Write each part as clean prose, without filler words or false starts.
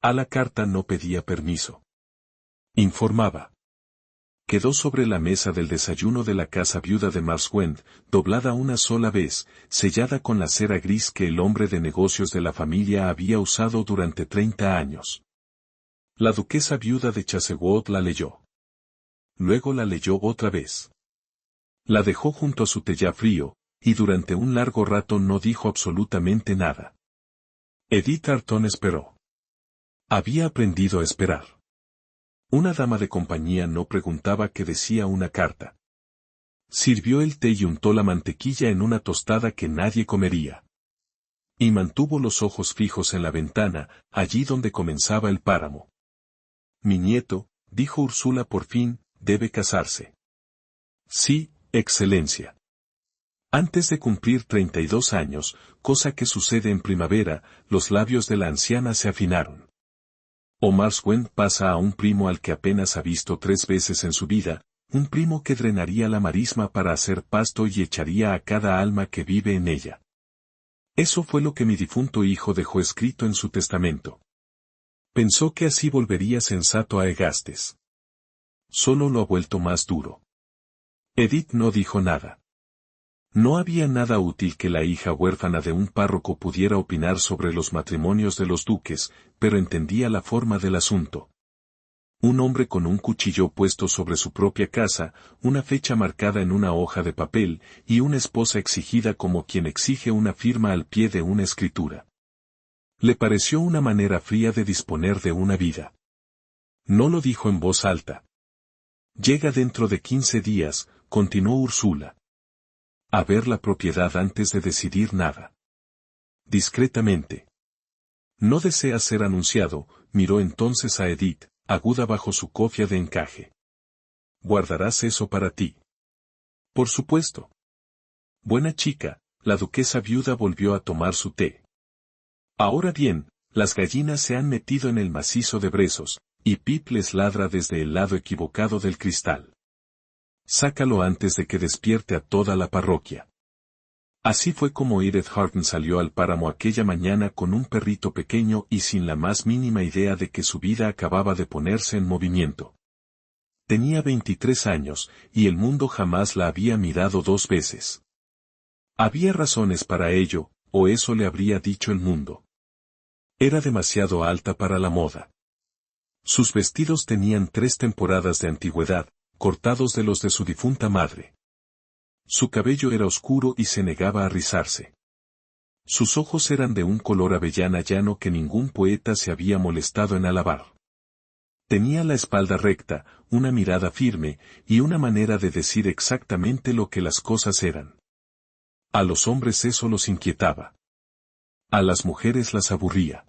A la carta no pedía permiso. Informaba. Quedó sobre la mesa del desayuno de la casa viuda de Marswend, doblada una sola vez, sellada con la cera gris que el hombre de negocios de la familia había usado durante 30 años. La duquesa viuda de Chassewood la leyó. Luego la leyó otra vez. La dejó junto a su té ya frío, y durante un largo rato no dijo absolutamente nada. Edith Arton esperó. Había aprendido a esperar. Una dama de compañía no preguntaba qué decía una carta. Sirvió el té y untó la mantequilla en una tostada que nadie comería. Y mantuvo los ojos fijos en la ventana, allí donde comenzaba el páramo. Mi nieto, dijo Úrsula por fin, debe casarse. Sí, Excelencia. Antes de cumplir 32 años, cosa que sucede en primavera, los labios de la anciana se afinaron. Marswend pasa a un primo al que apenas ha visto 3 veces en su vida, un primo que drenaría la marisma para hacer pasto y echaría a cada alma que vive en ella. Eso fue lo que mi difunto hijo dejó escrito en su testamento. Pensó que así volvería sensato a Egastes. Solo lo ha vuelto más duro. Edith no dijo nada. No había nada útil que la hija huérfana de un párroco pudiera opinar sobre los matrimonios de los duques, pero entendía la forma del asunto. Un hombre con un cuchillo puesto sobre su propia casa, una fecha marcada en una hoja de papel, y una esposa exigida como quien exige una firma al pie de una escritura. Le pareció una manera fría de disponer de una vida. No lo dijo en voz alta. Llega dentro de 15 días, continuó Úrsula. A ver la propiedad antes de decidir nada. Discretamente. No desea ser anunciado, miró entonces a Edith, aguda bajo su cofia de encaje. ¿Guardarás eso para ti? Por supuesto. Buena chica, la duquesa viuda volvió a tomar su té. Ahora bien, las gallinas se han metido en el macizo de brezos, y Pip les ladra desde el lado equivocado del cristal. Sácalo antes de que despierte a toda la parroquia. Así fue como Edith Harton salió al páramo aquella mañana con un perrito pequeño y sin la más mínima idea de que su vida acababa de ponerse en movimiento. Tenía 23 años, y el mundo jamás la había mirado 2 veces. Había razones para ello, o eso le habría dicho el mundo. Era demasiado alta para la moda. Sus vestidos tenían 3 temporadas de antigüedad, cortados de los de su difunta madre. Su cabello era oscuro y se negaba a rizarse. Sus ojos eran de un color avellana llano que ningún poeta se había molestado en alabar. Tenía la espalda recta, una mirada firme, y una manera de decir exactamente lo que las cosas eran. A los hombres eso los inquietaba. A las mujeres las aburría.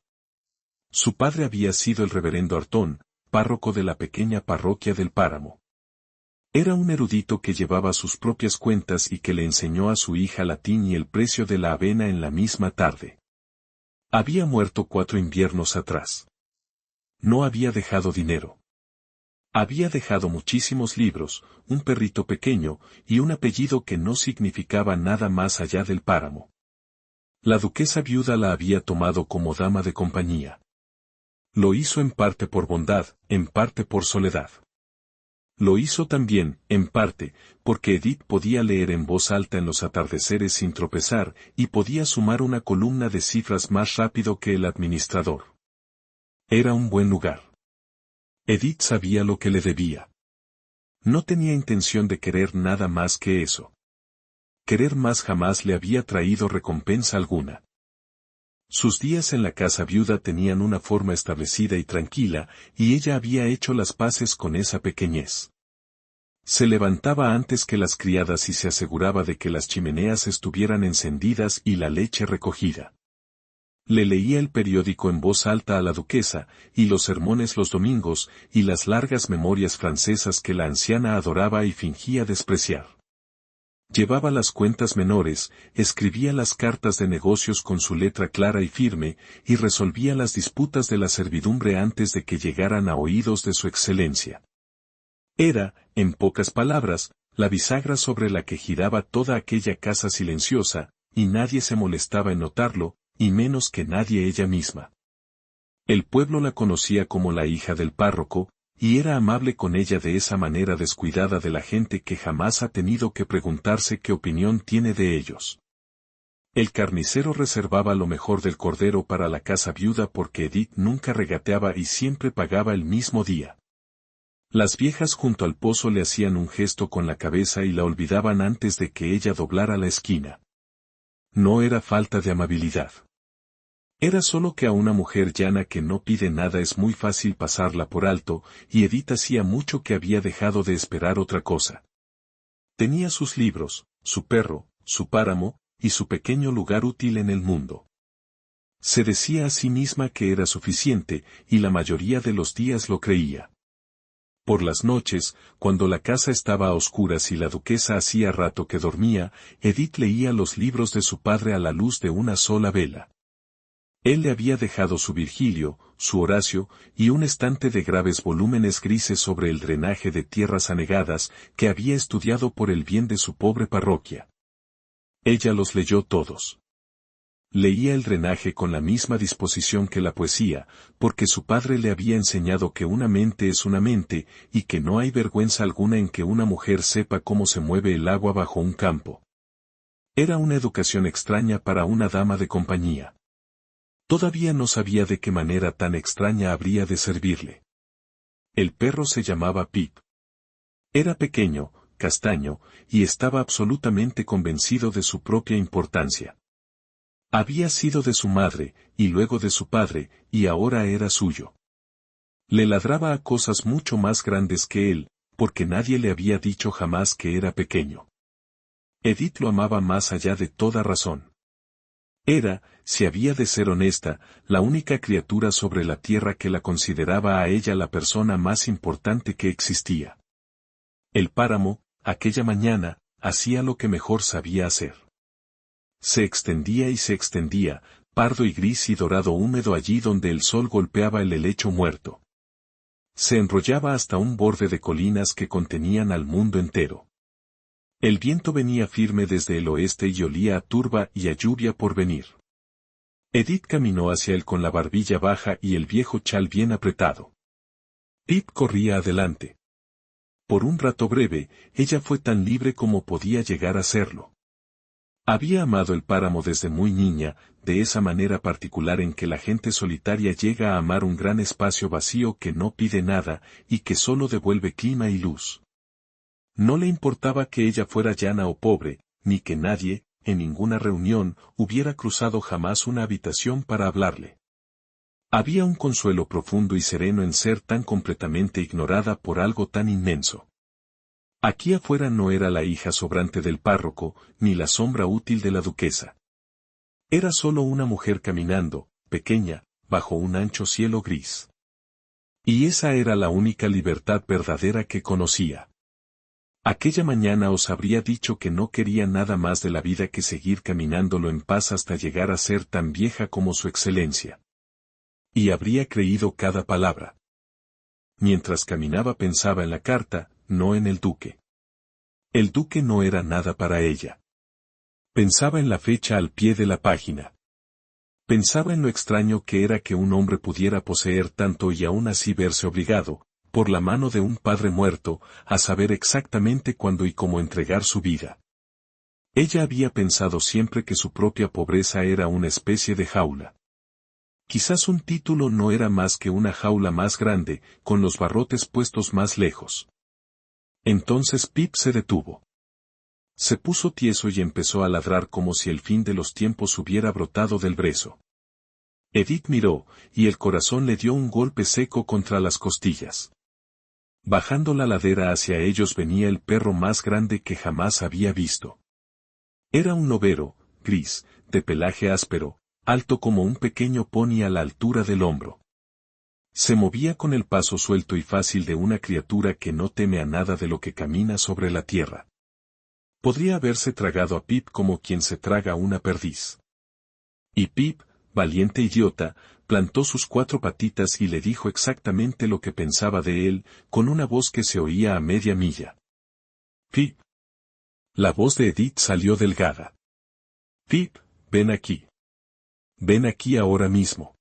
Su padre había sido el reverendo Artón, párroco de la pequeña parroquia del Páramo. Era un erudito que llevaba sus propias cuentas y que le enseñó a su hija latín y el precio de la avena en la misma tarde. Había muerto 4 inviernos atrás. No había dejado dinero. Había dejado muchísimos libros, un perrito pequeño, y un apellido que no significaba nada más allá del páramo. La duquesa viuda la había tomado como dama de compañía. Lo hizo en parte por bondad, en parte por soledad. Lo hizo también, en parte, porque Edith podía leer en voz alta en los atardeceres sin tropezar, y podía sumar una columna de cifras más rápido que el administrador. Era un buen lugar. Edith sabía lo que le debía. No tenía intención de querer nada más que eso. Querer más jamás le había traído recompensa alguna. Sus días en la casa viuda tenían una forma establecida y tranquila, y ella había hecho las paces con esa pequeñez. Se levantaba antes que las criadas y se aseguraba de que las chimeneas estuvieran encendidas y la leche recogida. Le leía el periódico en voz alta a la duquesa, y los sermones los domingos, y las largas memorias francesas que la anciana adoraba y fingía despreciar. Llevaba las cuentas menores, escribía las cartas de negocios con su letra clara y firme, y resolvía las disputas de la servidumbre antes de que llegaran a oídos de su excelencia. Era, en pocas palabras, la bisagra sobre la que giraba toda aquella casa silenciosa, y nadie se molestaba en notarlo, y menos que nadie ella misma. El pueblo la conocía como la hija del párroco, y era amable con ella de esa manera descuidada de la gente que jamás ha tenido que preguntarse qué opinión tiene de ellos. El carnicero reservaba lo mejor del cordero para la casa viuda porque Edith nunca regateaba y siempre pagaba el mismo día. Las viejas junto al pozo le hacían un gesto con la cabeza y la olvidaban antes de que ella doblara la esquina. No era falta de amabilidad. Era solo que a una mujer llana que no pide nada es muy fácil pasarla por alto, y Edith hacía mucho que había dejado de esperar otra cosa. Tenía sus libros, su perro, su páramo, y su pequeño lugar útil en el mundo. Se decía a sí misma que era suficiente, y la mayoría de los días lo creía. Por las noches, cuando la casa estaba a oscuras y la duquesa hacía rato que dormía, Edith leía los libros de su padre a la luz de una sola vela. Él le había dejado su Virgilio, su Horacio, y un estante de graves volúmenes grises sobre el drenaje de tierras anegadas que había estudiado por el bien de su pobre parroquia. Ella los leyó todos. Leía el drenaje con la misma disposición que la poesía, porque su padre le había enseñado que una mente es una mente, y que no hay vergüenza alguna en que una mujer sepa cómo se mueve el agua bajo un campo. Era una educación extraña para una dama de compañía. Todavía no sabía de qué manera tan extraña habría de servirle. El perro se llamaba Pip. Era pequeño, castaño, y estaba absolutamente convencido de su propia importancia. Había sido de su madre, y luego de su padre, y ahora era suyo. Le ladraba a cosas mucho más grandes que él, porque nadie le había dicho jamás que era pequeño. Edith lo amaba más allá de toda razón. Era, si había de ser honesta, la única criatura sobre la tierra que la consideraba a ella la persona más importante que existía. El páramo, aquella mañana, hacía lo que mejor sabía hacer. Se extendía y se extendía, pardo y gris y dorado húmedo allí donde el sol golpeaba el helecho muerto. Se enrollaba hasta un borde de colinas que contenían al mundo entero. El viento venía firme desde el oeste y olía a turba y a lluvia por venir. Edith caminó hacia él con la barbilla baja y el viejo chal bien apretado. Pip corría adelante. Por un rato breve, ella fue tan libre como podía llegar a serlo. Había amado el páramo desde muy niña, de esa manera particular en que la gente solitaria llega a amar un gran espacio vacío que no pide nada, y que solo devuelve clima y luz. No le importaba que ella fuera llana o pobre, ni que nadie, en ninguna reunión, hubiera cruzado jamás una habitación para hablarle. Había un consuelo profundo y sereno en ser tan completamente ignorada por algo tan inmenso. Aquí afuera no era la hija sobrante del párroco, ni la sombra útil de la duquesa. Era solo una mujer caminando, pequeña, bajo un ancho cielo gris. Y esa era la única libertad verdadera que conocía. Aquella mañana os habría dicho que no quería nada más de la vida que seguir caminándolo en paz hasta llegar a ser tan vieja como su excelencia. Y habría creído cada palabra. Mientras caminaba pensaba en la carta, no en el duque. El duque no era nada para ella. Pensaba en la fecha al pie de la página. Pensaba en lo extraño que era que un hombre pudiera poseer tanto y aún así verse obligado, por la mano de un padre muerto, a saber exactamente cuándo y cómo entregar su vida. Ella había pensado siempre que su propia pobreza era una especie de jaula. Quizás un título no era más que una jaula más grande, con los barrotes puestos más lejos. Entonces Pip se detuvo. Se puso tieso y empezó a ladrar como si el fin de los tiempos hubiera brotado del brezo. Edith miró, y el corazón le dio un golpe seco contra las costillas. Bajando la ladera hacia ellos venía el perro más grande que jamás había visto. Era un lobero, gris, de pelaje áspero, alto como un pequeño pony a la altura del hombro. Se movía con el paso suelto y fácil de una criatura que no teme a nada de lo que camina sobre la tierra. Podría haberse tragado a Pip como quien se traga una perdiz. Y Pip, valiente idiota, plantó sus 4 patitas y le dijo exactamente lo que pensaba de él, con una voz que se oía a media milla. Pip. La voz de Edith salió delgada. Pip, ven aquí. Ven aquí ahora mismo.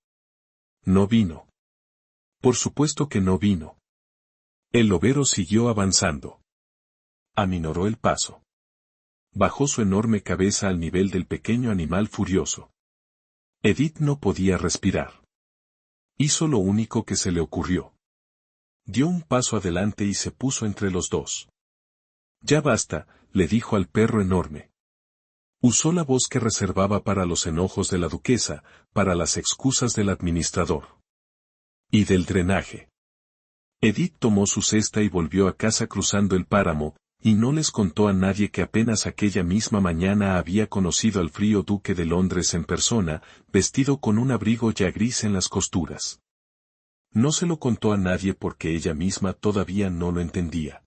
No vino. Por supuesto que no vino. El lobero siguió avanzando. Aminoró el paso. Bajó su enorme cabeza al nivel del pequeño animal furioso. Edith no podía respirar. Hizo lo único que se le ocurrió. Dio un paso adelante y se puso entre los dos. Ya basta, le dijo al perro enorme. Usó la voz que reservaba para los enojos de la duquesa, para las excusas del administrador. Y del drenaje. Edith tomó su cesta y volvió a casa cruzando el páramo, y no les contó a nadie que apenas aquella misma mañana había conocido al frío duque de Londres en persona, vestido con un abrigo ya gris en las costuras. No se lo contó a nadie porque ella misma todavía no lo entendía.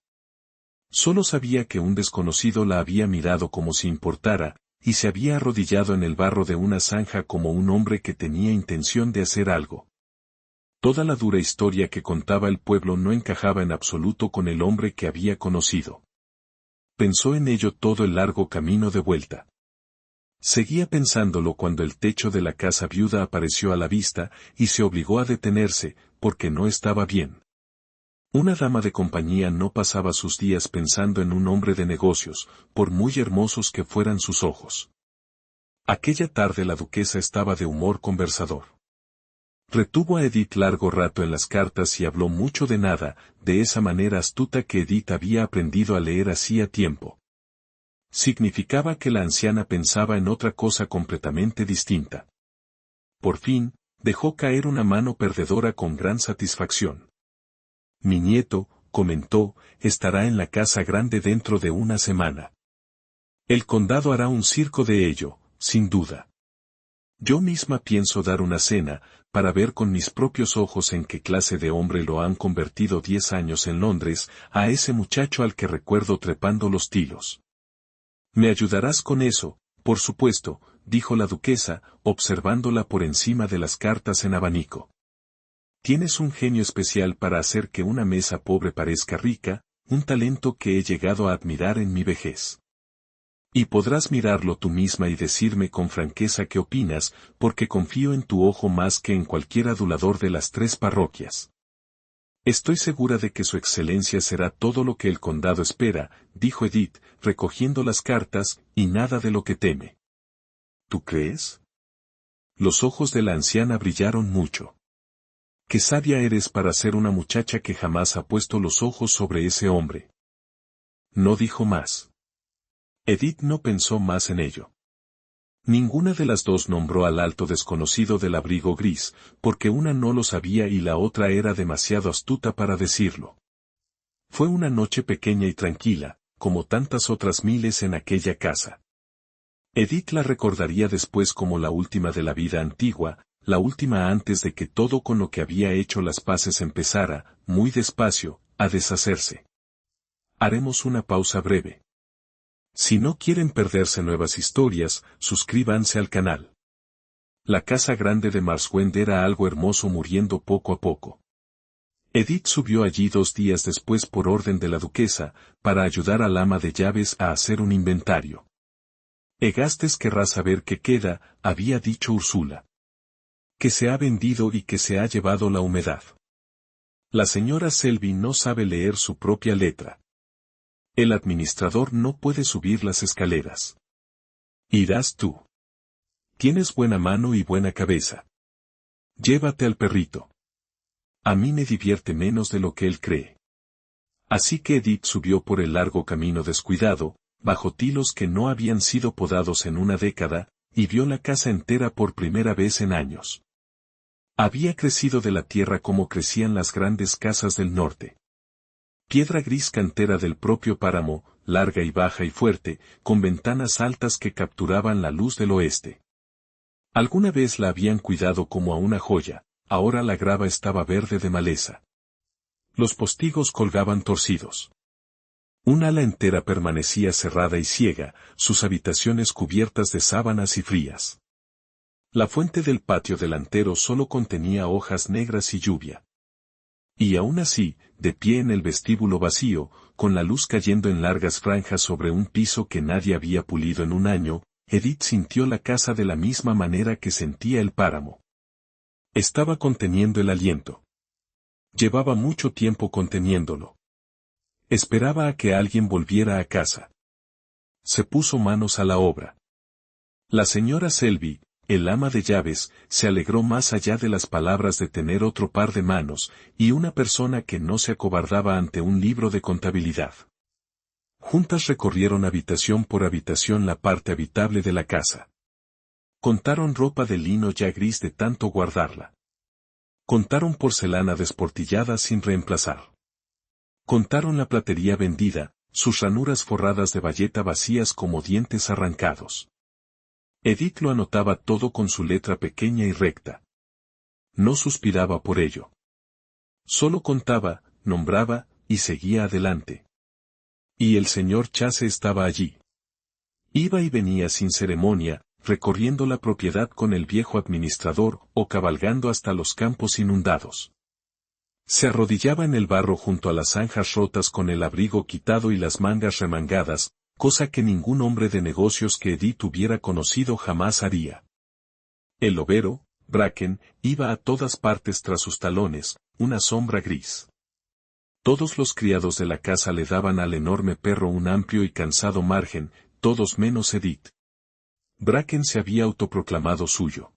Solo sabía que un desconocido la había mirado como si importara, y se había arrodillado en el barro de una zanja como un hombre que tenía intención de hacer algo. Toda la dura historia que contaba el pueblo no encajaba en absoluto con el hombre que había conocido. Pensó en ello todo el largo camino de vuelta. Seguía pensándolo cuando el techo de la casa viuda apareció a la vista, y se obligó a detenerse, porque no estaba bien. Una dama de compañía no pasaba sus días pensando en un hombre de negocios, por muy hermosos que fueran sus ojos. Aquella tarde la duquesa estaba de humor conversador. Retuvo a Edith largo rato en las cartas y habló mucho de nada, de esa manera astuta que Edith había aprendido a leer hacía tiempo. Significaba que la anciana pensaba en otra cosa completamente distinta. Por fin, dejó caer una mano perdedora con gran satisfacción. Mi nieto, comentó, estará en la casa grande dentro de una semana. El condado hará un circo de ello, sin duda. Yo misma pienso dar una cena, para ver con mis propios ojos en qué clase de hombre lo han convertido 10 años en Londres, a ese muchacho al que recuerdo trepando los tilos. Me ayudarás con eso, por supuesto, dijo la duquesa, observándola por encima de las cartas en abanico. Tienes un genio especial para hacer que una mesa pobre parezca rica, un talento que he llegado a admirar en mi vejez. Y podrás mirarlo tú misma y decirme con franqueza qué opinas, porque confío en tu ojo más que en cualquier adulador de las 3 parroquias. Estoy segura de que su excelencia será todo lo que el condado espera, dijo Edith, recogiendo las cartas, y nada de lo que teme. ¿Tú crees? Los ojos de la anciana brillaron mucho. Qué sabia eres para ser una muchacha que jamás ha puesto los ojos sobre ese hombre. No dijo más. Edith no pensó más en ello. Ninguna de las dos nombró al alto desconocido del abrigo gris, porque una no lo sabía y la otra era demasiado astuta para decirlo. Fue una noche pequeña y tranquila, como tantas otras miles en aquella casa. Edith la recordaría después como la última de la vida antigua, la última antes de que todo con lo que había hecho las paces empezara, muy despacio, a deshacerse. Haremos una pausa breve. Si no quieren perderse nuevas historias, suscríbanse al canal. La casa grande de Marswend era algo hermoso muriendo poco a poco. Edith subió allí 2 días después por orden de la duquesa, para ayudar al ama de llaves a hacer un inventario. Egastes querrá saber qué queda, había dicho Úrsula. Que se ha vendido y que se ha llevado la humedad. La señora Selby no sabe leer su propia letra. El administrador no puede subir las escaleras. Irás tú. Tienes buena mano y buena cabeza. Llévate al perrito. A mí me divierte menos de lo que él cree. Así que Edith subió por el largo camino descuidado, bajo tilos que no habían sido podados en una década, y vio la casa entera por primera vez en años. Había crecido de la tierra como crecían las grandes casas del norte. Piedra gris cantera del propio páramo, larga y baja y fuerte, con ventanas altas que capturaban la luz del oeste. Alguna vez la habían cuidado como a una joya, ahora la grava estaba verde de maleza. Los postigos colgaban torcidos. Un ala entera permanecía cerrada y ciega, sus habitaciones cubiertas de sábanas y frías. La fuente del patio delantero solo contenía hojas negras y lluvia. Y aún así, de pie en el vestíbulo vacío, con la luz cayendo en largas franjas sobre un piso que nadie había pulido en un año, Edith sintió la casa de la misma manera que sentía el páramo. Estaba conteniendo el aliento. Llevaba mucho tiempo conteniéndolo. Esperaba a que alguien volviera a casa. Se puso manos a la obra. La señora Selby, el ama de llaves, se alegró más allá de las palabras de tener otro par de manos, y una persona que no se acobardaba ante un libro de contabilidad. Juntas recorrieron habitación por habitación la parte habitable de la casa. Contaron ropa de lino ya gris de tanto guardarla. Contaron porcelana desportillada sin reemplazar. Contaron la platería vendida, sus ranuras forradas de bayeta vacías como dientes arrancados. Edith lo anotaba todo con su letra pequeña y recta. No suspiraba por ello. Solo contaba, nombraba, y seguía adelante. Y el señor Chase estaba allí. Iba y venía sin ceremonia, recorriendo la propiedad con el viejo administrador o cabalgando hasta los campos inundados. Se arrodillaba en el barro junto a las zanjas rotas con el abrigo quitado y las mangas remangadas, cosa que ningún hombre de negocios que Edith hubiera conocido jamás haría. El lobero, Bracken, iba a todas partes tras sus talones, una sombra gris. Todos los criados de la casa le daban al enorme perro un amplio y cansado margen, todos menos Edith. Bracken se había autoproclamado suyo.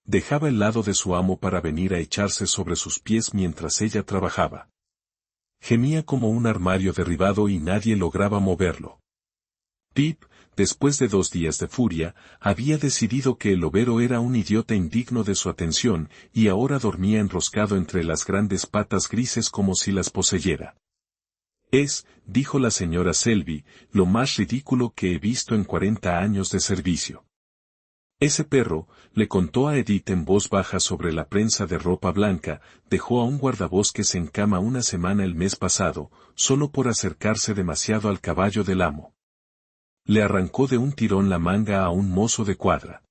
Dejaba el lado de su amo para venir a echarse sobre sus pies mientras ella trabajaba. Gemía como un armario derribado y nadie lograba moverlo. Pip, después de 2 días de furia, había decidido que el lobero era un idiota indigno de su atención, y ahora dormía enroscado entre las grandes patas grises como si las poseyera. Dijo la señora Selby, lo más ridículo que he visto en 40 años de servicio. Ese perro, le contó a Edith en voz baja sobre la prensa de ropa blanca, dejó a un guardabosques en cama una semana el mes pasado, solo por acercarse demasiado al caballo del amo. Le arrancó de un tirón la manga a un mozo de cuadra.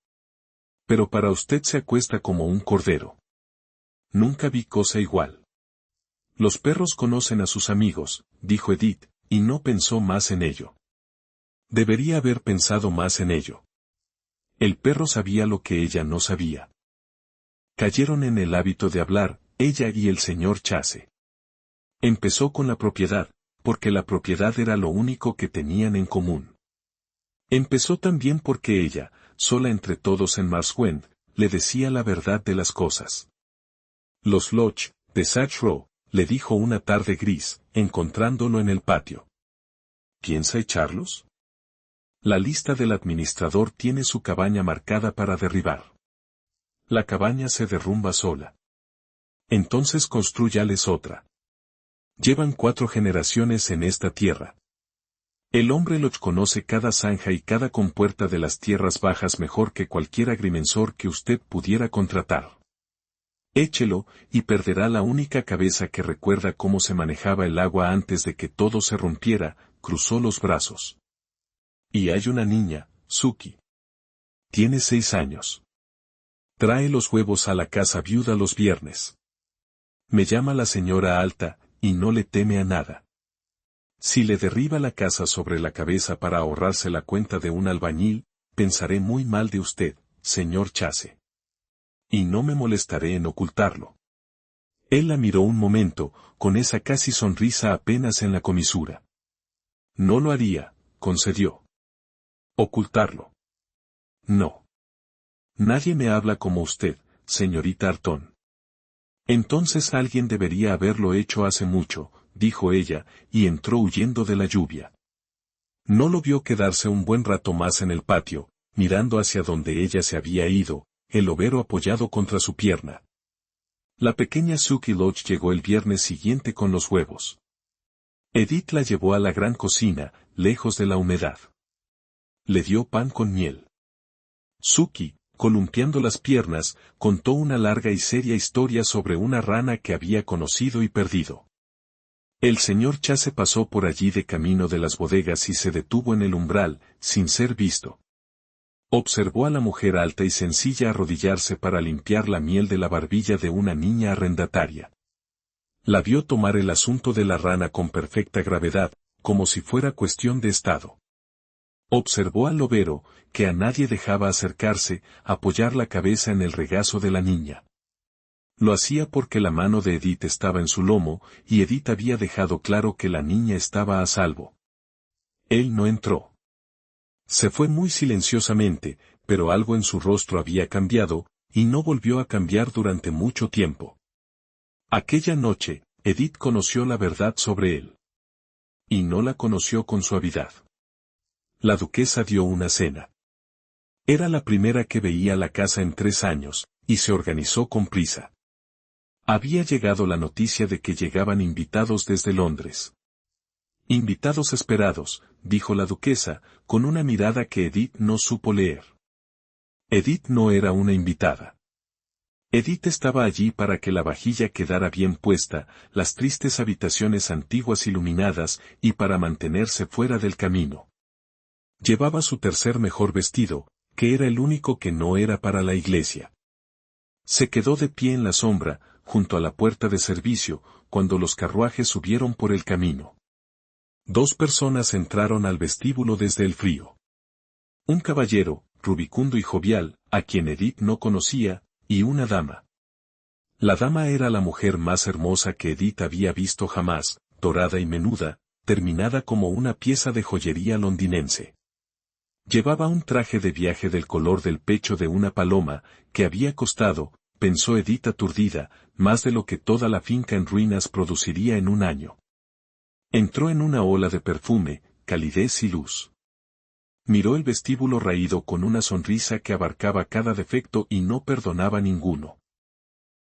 Pero para usted se acuesta como un cordero. Nunca vi cosa igual. Los perros conocen a sus amigos, dijo Edith, y no pensó más en ello. Debería haber pensado más en ello. El perro sabía lo que ella no sabía. Cayeron en el hábito de hablar, ella y el señor Chase. Empezó con la propiedad, porque la propiedad era lo único que tenían en común. Empezó también porque ella, sola entre todos en Marswend, le decía la verdad de las cosas. Los Lodge, de Satch Row, le dijo una tarde gris, encontrándolo en el patio. ¿Piensa echarlos? La lista del administrador tiene su cabaña marcada para derribar. La cabaña se derrumba sola. Entonces construyales otra. Llevan 4 generaciones en esta tierra. El hombre Lodge conoce cada zanja y cada compuerta de las tierras bajas mejor que cualquier agrimensor que usted pudiera contratar. Échelo, y perderá la única cabeza que recuerda cómo se manejaba el agua antes de que todo se rompiera, cruzó los brazos. Y hay una niña, Suki. Tiene 6 años. Trae los huevos a la casa viuda los viernes. Me llama la señora alta, y no le teme a nada. Si le derriba la casa sobre la cabeza para ahorrarse la cuenta de un albañil, pensaré muy mal de usted, señor Chase. Y no me molestaré en ocultarlo. Él la miró un momento, con esa casi sonrisa apenas en la comisura. No lo haría, concedió. ¿Ocultarlo? No. Nadie me habla como usted, señorita Arton. Entonces alguien debería haberlo hecho hace mucho, dijo ella, y entró huyendo de la lluvia. No lo vio quedarse un buen rato más en el patio, mirando hacia donde ella se había ido, el lobero apoyado contra su pierna. La pequeña Suki Lodge llegó el viernes siguiente con los huevos. Edith la llevó a la gran cocina, lejos de la humedad. Le dio pan con miel. Suki, columpiando las piernas, contó una larga y seria historia sobre una rana que había conocido y perdido. El señor Chase pasó por allí de camino de las bodegas y se detuvo en el umbral, sin ser visto. Observó a la mujer alta y sencilla arrodillarse para limpiar la miel de la barbilla de una niña arrendataria. La vio tomar el asunto de la rana con perfecta gravedad, como si fuera cuestión de estado. Observó al lobero, que a nadie dejaba acercarse, apoyar la cabeza en el regazo de la niña. Lo hacía porque la mano de Edith estaba en su lomo, y Edith había dejado claro que la niña estaba a salvo. Él no entró. Se fue muy silenciosamente, pero algo en su rostro había cambiado, y no volvió a cambiar durante mucho tiempo. Aquella noche, Edith conoció la verdad sobre él. Y no la conoció con suavidad. La duquesa dio una cena. Era la primera que veía la casa en 3 años, y se organizó con prisa. Había llegado la noticia de que llegaban invitados desde Londres. Invitados esperados, dijo la duquesa, con una mirada que Edith no supo leer. Edith no era una invitada. Edith estaba allí para que la vajilla quedara bien puesta, las tristes habitaciones antiguas iluminadas, y para mantenerse fuera del camino. Llevaba su tercer mejor vestido, que era el único que no era para la iglesia. Se quedó de pie en la sombra, junto a la puerta de servicio, cuando los carruajes subieron por el camino. 2 personas entraron al vestíbulo desde el frío. Un caballero, rubicundo y jovial, a quien Edith no conocía, y una dama. La dama era la mujer más hermosa que Edith había visto jamás, dorada y menuda, terminada como una pieza de joyería londinense. Llevaba un traje de viaje del color del pecho de una paloma, que había costado, pensó Edith aturdida, más de lo que toda la finca en ruinas produciría en un año. Entró en una ola de perfume, calidez y luz. Miró el vestíbulo raído con una sonrisa que abarcaba cada defecto y no perdonaba ninguno.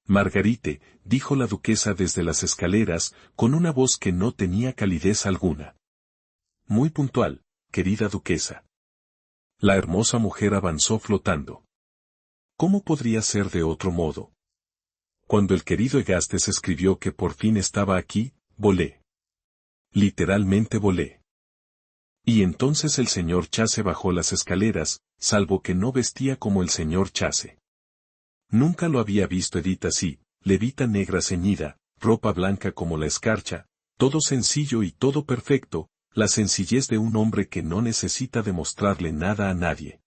Margarite, dijo la duquesa desde las escaleras, con una voz que no tenía calidez alguna. Muy puntual, querida duquesa. La hermosa mujer avanzó flotando. ¿Cómo podría ser de otro modo? Cuando el querido Egastes escribió que por fin estaba aquí, volé. Literalmente volé. Y entonces el señor Chase bajó las escaleras, salvo que no vestía como el señor Chase. Nunca lo había visto Edith así, levita negra ceñida, ropa blanca como la escarcha, todo sencillo y todo perfecto, la sencillez de un hombre que no necesita demostrarle nada a nadie.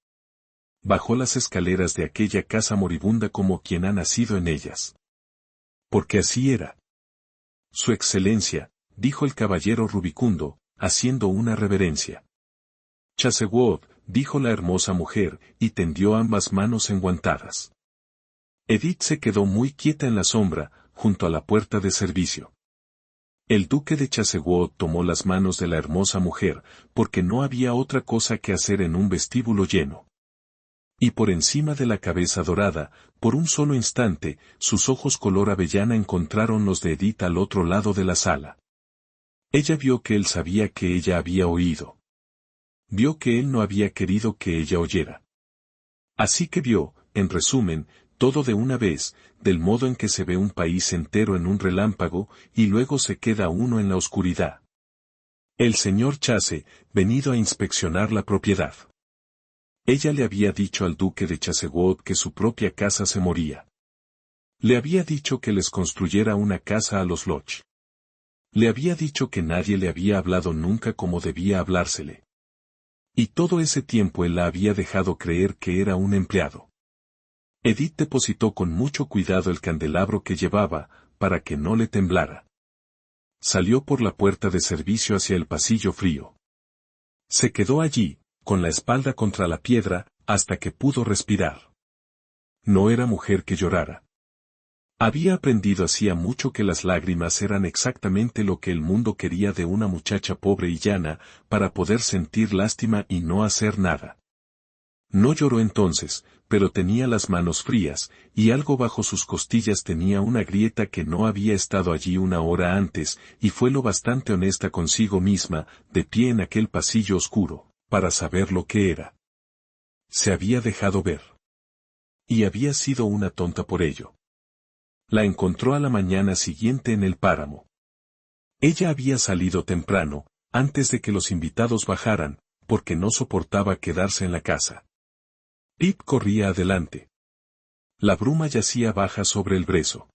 Bajó las escaleras de aquella casa moribunda como quien ha nacido en ellas. Porque así era. Su excelencia, dijo el caballero rubicundo, haciendo una reverencia. Chassewood, dijo la hermosa mujer, y tendió ambas manos enguantadas. Edith se quedó muy quieta en la sombra, junto a la puerta de servicio. El duque de Chassewood tomó las manos de la hermosa mujer, porque no había otra cosa que hacer en un vestíbulo lleno. Y por encima de la cabeza dorada, por un solo instante, sus ojos color avellana encontraron los de Edith al otro lado de la sala. Ella vio que él sabía que ella había oído. Vio que él no había querido que ella oyera. Así que vio, en resumen, todo de una vez, del modo en que se ve un país entero en un relámpago, y luego se queda uno en la oscuridad. El señor Chase, venido a inspeccionar la propiedad. Ella le había dicho al duque de Chassewood que su propia casa se moría. Le había dicho que les construyera una casa a los Lodge. Le había dicho que nadie le había hablado nunca como debía hablársele. Y todo ese tiempo él la había dejado creer que era un empleado. Edith depositó con mucho cuidado el candelabro que llevaba, para que no le temblara. Salió por la puerta de servicio hacia el pasillo frío. Se quedó allí, con la espalda contra la piedra, hasta que pudo respirar. No era mujer que llorara. Había aprendido hacía mucho que las lágrimas eran exactamente lo que el mundo quería de una muchacha pobre y llana, para poder sentir lástima y no hacer nada. No lloró entonces, pero tenía las manos frías, y algo bajo sus costillas tenía una grieta que no había estado allí una hora antes, y fue lo bastante honesta consigo misma, de pie en aquel pasillo oscuro, para saber lo que era. Se había dejado ver. Y había sido una tonta por ello. La encontró a la mañana siguiente en el páramo. Ella había salido temprano, antes de que los invitados bajaran, porque no soportaba quedarse en la casa. Pip corría adelante. La bruma yacía baja sobre el brezo.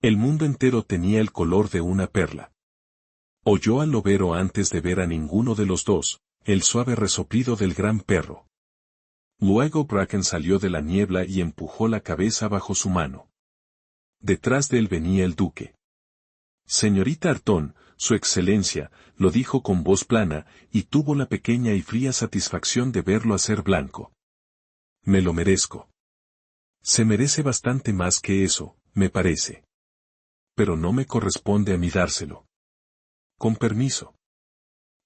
El mundo entero tenía el color de una perla. Oyó al lobero antes de ver a ninguno de los dos, el suave resoplido del gran perro. Luego Bracken salió de la niebla y empujó la cabeza bajo su mano. Detrás de él venía el duque. Señorita Artón, su excelencia, lo dijo con voz plana, y tuvo la pequeña y fría satisfacción de verlo hacer blanco. Me lo merezco. Se merece bastante más que eso, me parece. Pero no me corresponde a mí dárselo. Con permiso.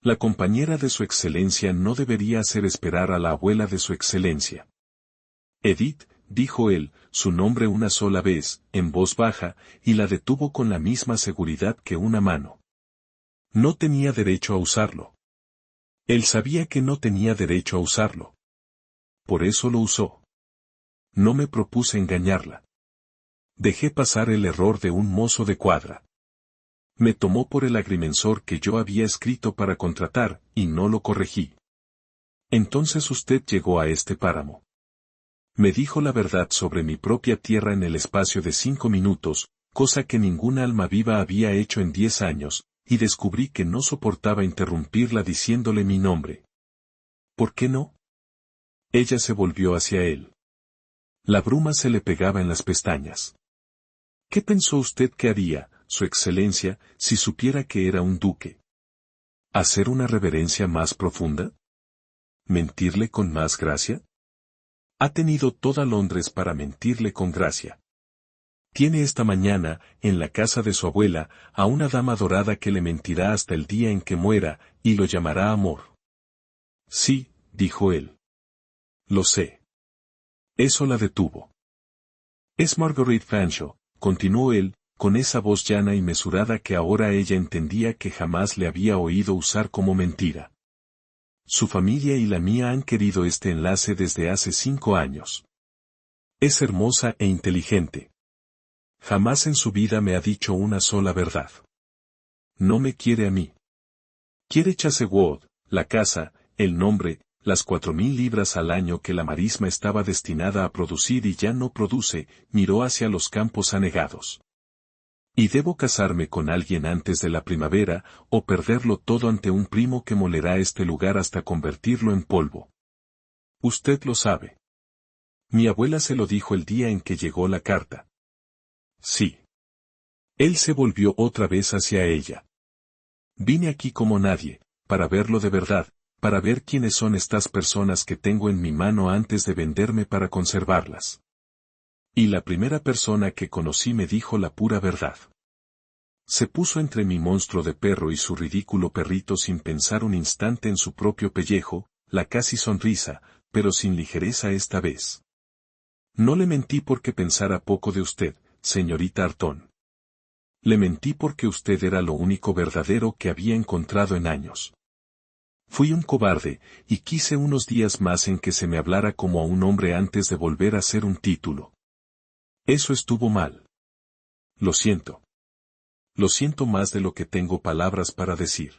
La compañera de su excelencia no debería hacer esperar a la abuela de su excelencia. Edith, dijo él, su nombre una sola vez, en voz baja, y la detuvo con la misma seguridad que una mano. No tenía derecho a usarlo. Él sabía que no tenía derecho a usarlo. Por eso lo usó. No me propuse engañarla. Dejé pasar el error de un mozo de cuadra. Me tomó por el agrimensor que yo había escrito para contratar, y no lo corregí. Entonces usted llegó a este páramo. Me dijo la verdad sobre mi propia tierra en el espacio de 5 minutos, cosa que ninguna alma viva había hecho en 10 años, y descubrí que no soportaba interrumpirla diciéndole mi nombre. ¿Por qué no? Ella se volvió hacia él. La bruma se le pegaba en las pestañas. ¿Qué pensó usted que haría, su excelencia, si supiera que era un duque? ¿Hacer una reverencia más profunda? ¿Mentirle con más gracia? Ha tenido toda Londres para mentirle con gracia. Tiene esta mañana, en la casa de su abuela, a una dama dorada que le mentirá hasta el día en que muera, y lo llamará amor. Sí, dijo él. Lo sé. Eso la detuvo. Es Marguerite Fanshawe, continuó él, con esa voz llana y mesurada que ahora ella entendía que jamás le había oído usar como mentira. Su familia y la mía han querido este enlace desde hace 5 años. Es hermosa e inteligente. Jamás en su vida me ha dicho una sola verdad. No me quiere a mí. Quiere Chassewood, la casa, el nombre, las 4.000 libras al año que la marisma estaba destinada a producir y ya no produce, miró hacia los campos anegados. Y debo casarme con alguien antes de la primavera, o perderlo todo ante un primo que molerá este lugar hasta convertirlo en polvo. Usted lo sabe. Mi abuela se lo dijo el día en que llegó la carta. Sí. Él se volvió otra vez hacia ella. Vine aquí como nadie, para verlo de verdad, para ver quiénes son estas personas que tengo en mi mano antes de venderme para conservarlas. Y la primera persona que conocí me dijo la pura verdad. Se puso entre mi monstruo de perro y su ridículo perrito sin pensar un instante en su propio pellejo, la casi sonrisa, pero sin ligereza esta vez. No le mentí porque pensara poco de usted, señorita Artón. Le mentí porque usted era lo único verdadero que había encontrado en años. Fui un cobarde, y quise unos días más en que se me hablara como a un hombre antes de volver a ser un título. Eso estuvo mal. Lo siento. Lo siento más de lo que tengo palabras para decir.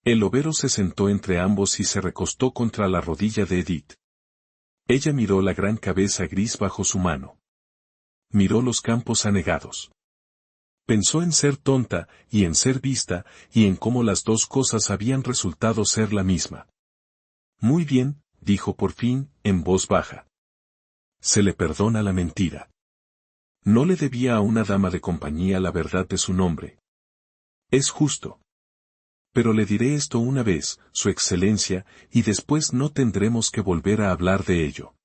El lobero se sentó entre ambos y se recostó contra la rodilla de Edith. Ella miró la gran cabeza gris bajo su mano. Miró los campos anegados. Pensó en ser tonta, y en ser vista, y en cómo las dos cosas habían resultado ser la misma. Muy bien, dijo por fin, en voz baja. Se le perdona la mentira. No le debía a una dama de compañía la verdad de su nombre. Es justo. Pero le diré esto una vez, su excelencia, y después no tendremos que volver a hablar de ello.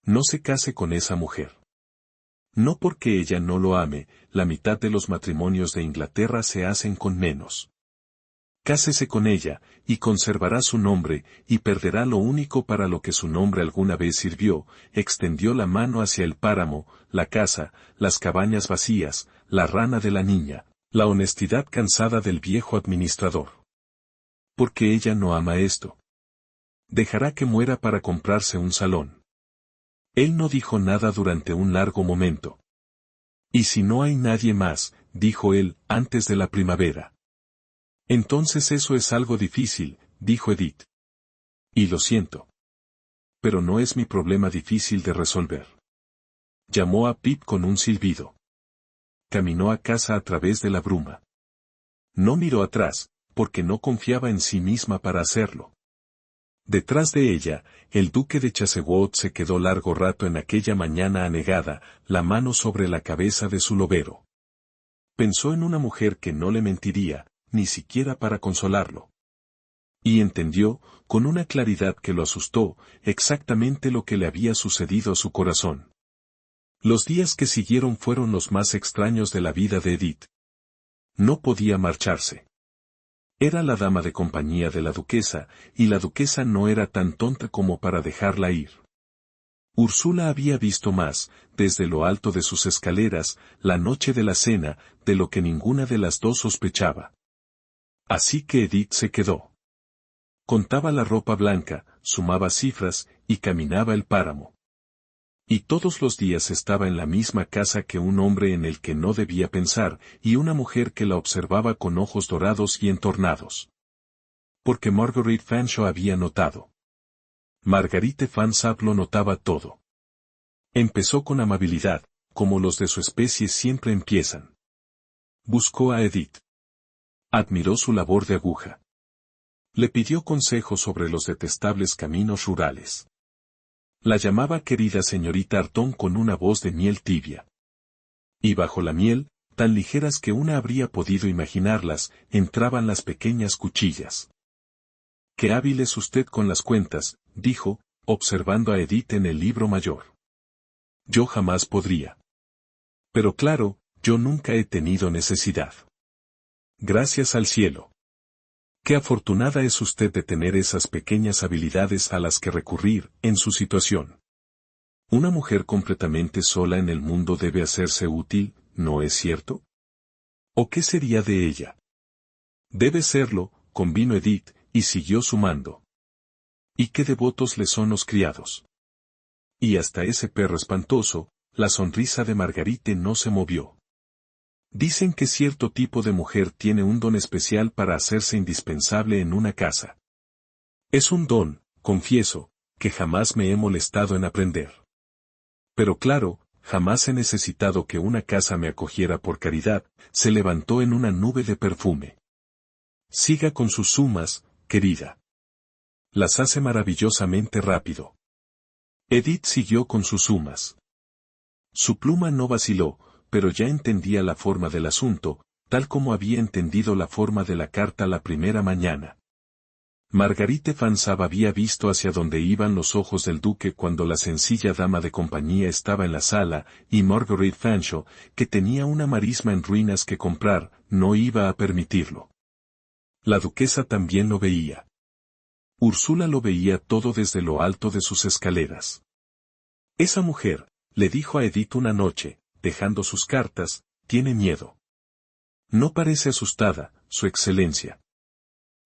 No se case con esa mujer. No porque ella no lo ame, la mitad de los matrimonios de Inglaterra se hacen con menos. Cásese con ella, y conservará su nombre, y perderá lo único para lo que su nombre alguna vez sirvió. Extendió la mano hacia el páramo, la casa, las cabañas vacías, la rana de la niña, la honestidad cansada del viejo administrador. Porque ella no ama esto. Dejará que muera para comprarse un salón. Él no dijo nada durante un largo momento. Y si no hay nadie más, dijo él, antes de la primavera. Entonces eso es algo difícil, dijo Edith. Y lo siento. Pero no es mi problema difícil de resolver. Llamó a Pip con un silbido. Caminó a casa a través de la bruma. No miró atrás, porque no confiaba en sí misma para hacerlo. Detrás de ella, el duque de Chassewood se quedó largo rato en aquella mañana anegada, la mano sobre la cabeza de su lobero. Pensó en una mujer que no le mentiría, ni siquiera para consolarlo. Y entendió, con una claridad que lo asustó, exactamente lo que le había sucedido a su corazón. Los días que siguieron fueron los más extraños de la vida de Edith. No podía marcharse. Era la dama de compañía de la duquesa, y la duquesa no era tan tonta como para dejarla ir. Úrsula había visto más, desde lo alto de sus escaleras, la noche de la cena, de lo que ninguna de las dos sospechaba. Así que Edith se quedó. Contaba la ropa blanca, sumaba cifras, y caminaba el páramo. Y todos los días estaba en la misma casa que un hombre en el que no debía pensar, y una mujer que la observaba con ojos dorados y entornados. Porque Marguerite Fanshawe había notado. Marguerite Fanshawe lo notaba todo. Empezó con amabilidad, como los de su especie siempre empiezan. Buscó a Edith. Admiró su labor de aguja. Le pidió consejo sobre los detestables caminos rurales. La llamaba querida señorita Arton con una voz de miel tibia. Y bajo la miel, tan ligeras que una habría podido imaginarlas, entraban las pequeñas cuchillas. «Qué hábil es usted con las cuentas», dijo, observando a Edith en el libro mayor. «Yo jamás podría. Pero claro, yo nunca he tenido necesidad. Gracias al cielo. Qué afortunada es usted de tener esas pequeñas habilidades a las que recurrir, en su situación. Una mujer completamente sola en el mundo debe hacerse útil, ¿no es cierto? ¿O qué sería de ella? Debe serlo», convino Edith, y siguió sumando. «Y qué devotos le son los criados. Y hasta ese perro espantoso», la sonrisa de Marguerite no se movió. «Dicen que cierto tipo de mujer tiene un don especial para hacerse indispensable en una casa. Es un don, confieso, que jamás me he molestado en aprender. Pero claro, jamás he necesitado que una casa me acogiera por caridad», se levantó en una nube de perfume. «Siga con sus sumas, querida. Las hace maravillosamente rápido». Edith siguió con sus sumas. Su pluma no vaciló, pero ya entendía la forma del asunto, tal como había entendido la forma de la carta la primera mañana. Marguerite Fanshawe había visto hacia donde iban los ojos del duque cuando la sencilla dama de compañía estaba en la sala, y Marguerite Fanshawe, que tenía una marisma en ruinas que comprar, no iba a permitirlo. La duquesa también lo veía. Úrsula lo veía todo desde lo alto de sus escaleras. «Esa mujer», le dijo a Edith una noche, dejando sus cartas, «tiene miedo. No parece asustada, su excelencia».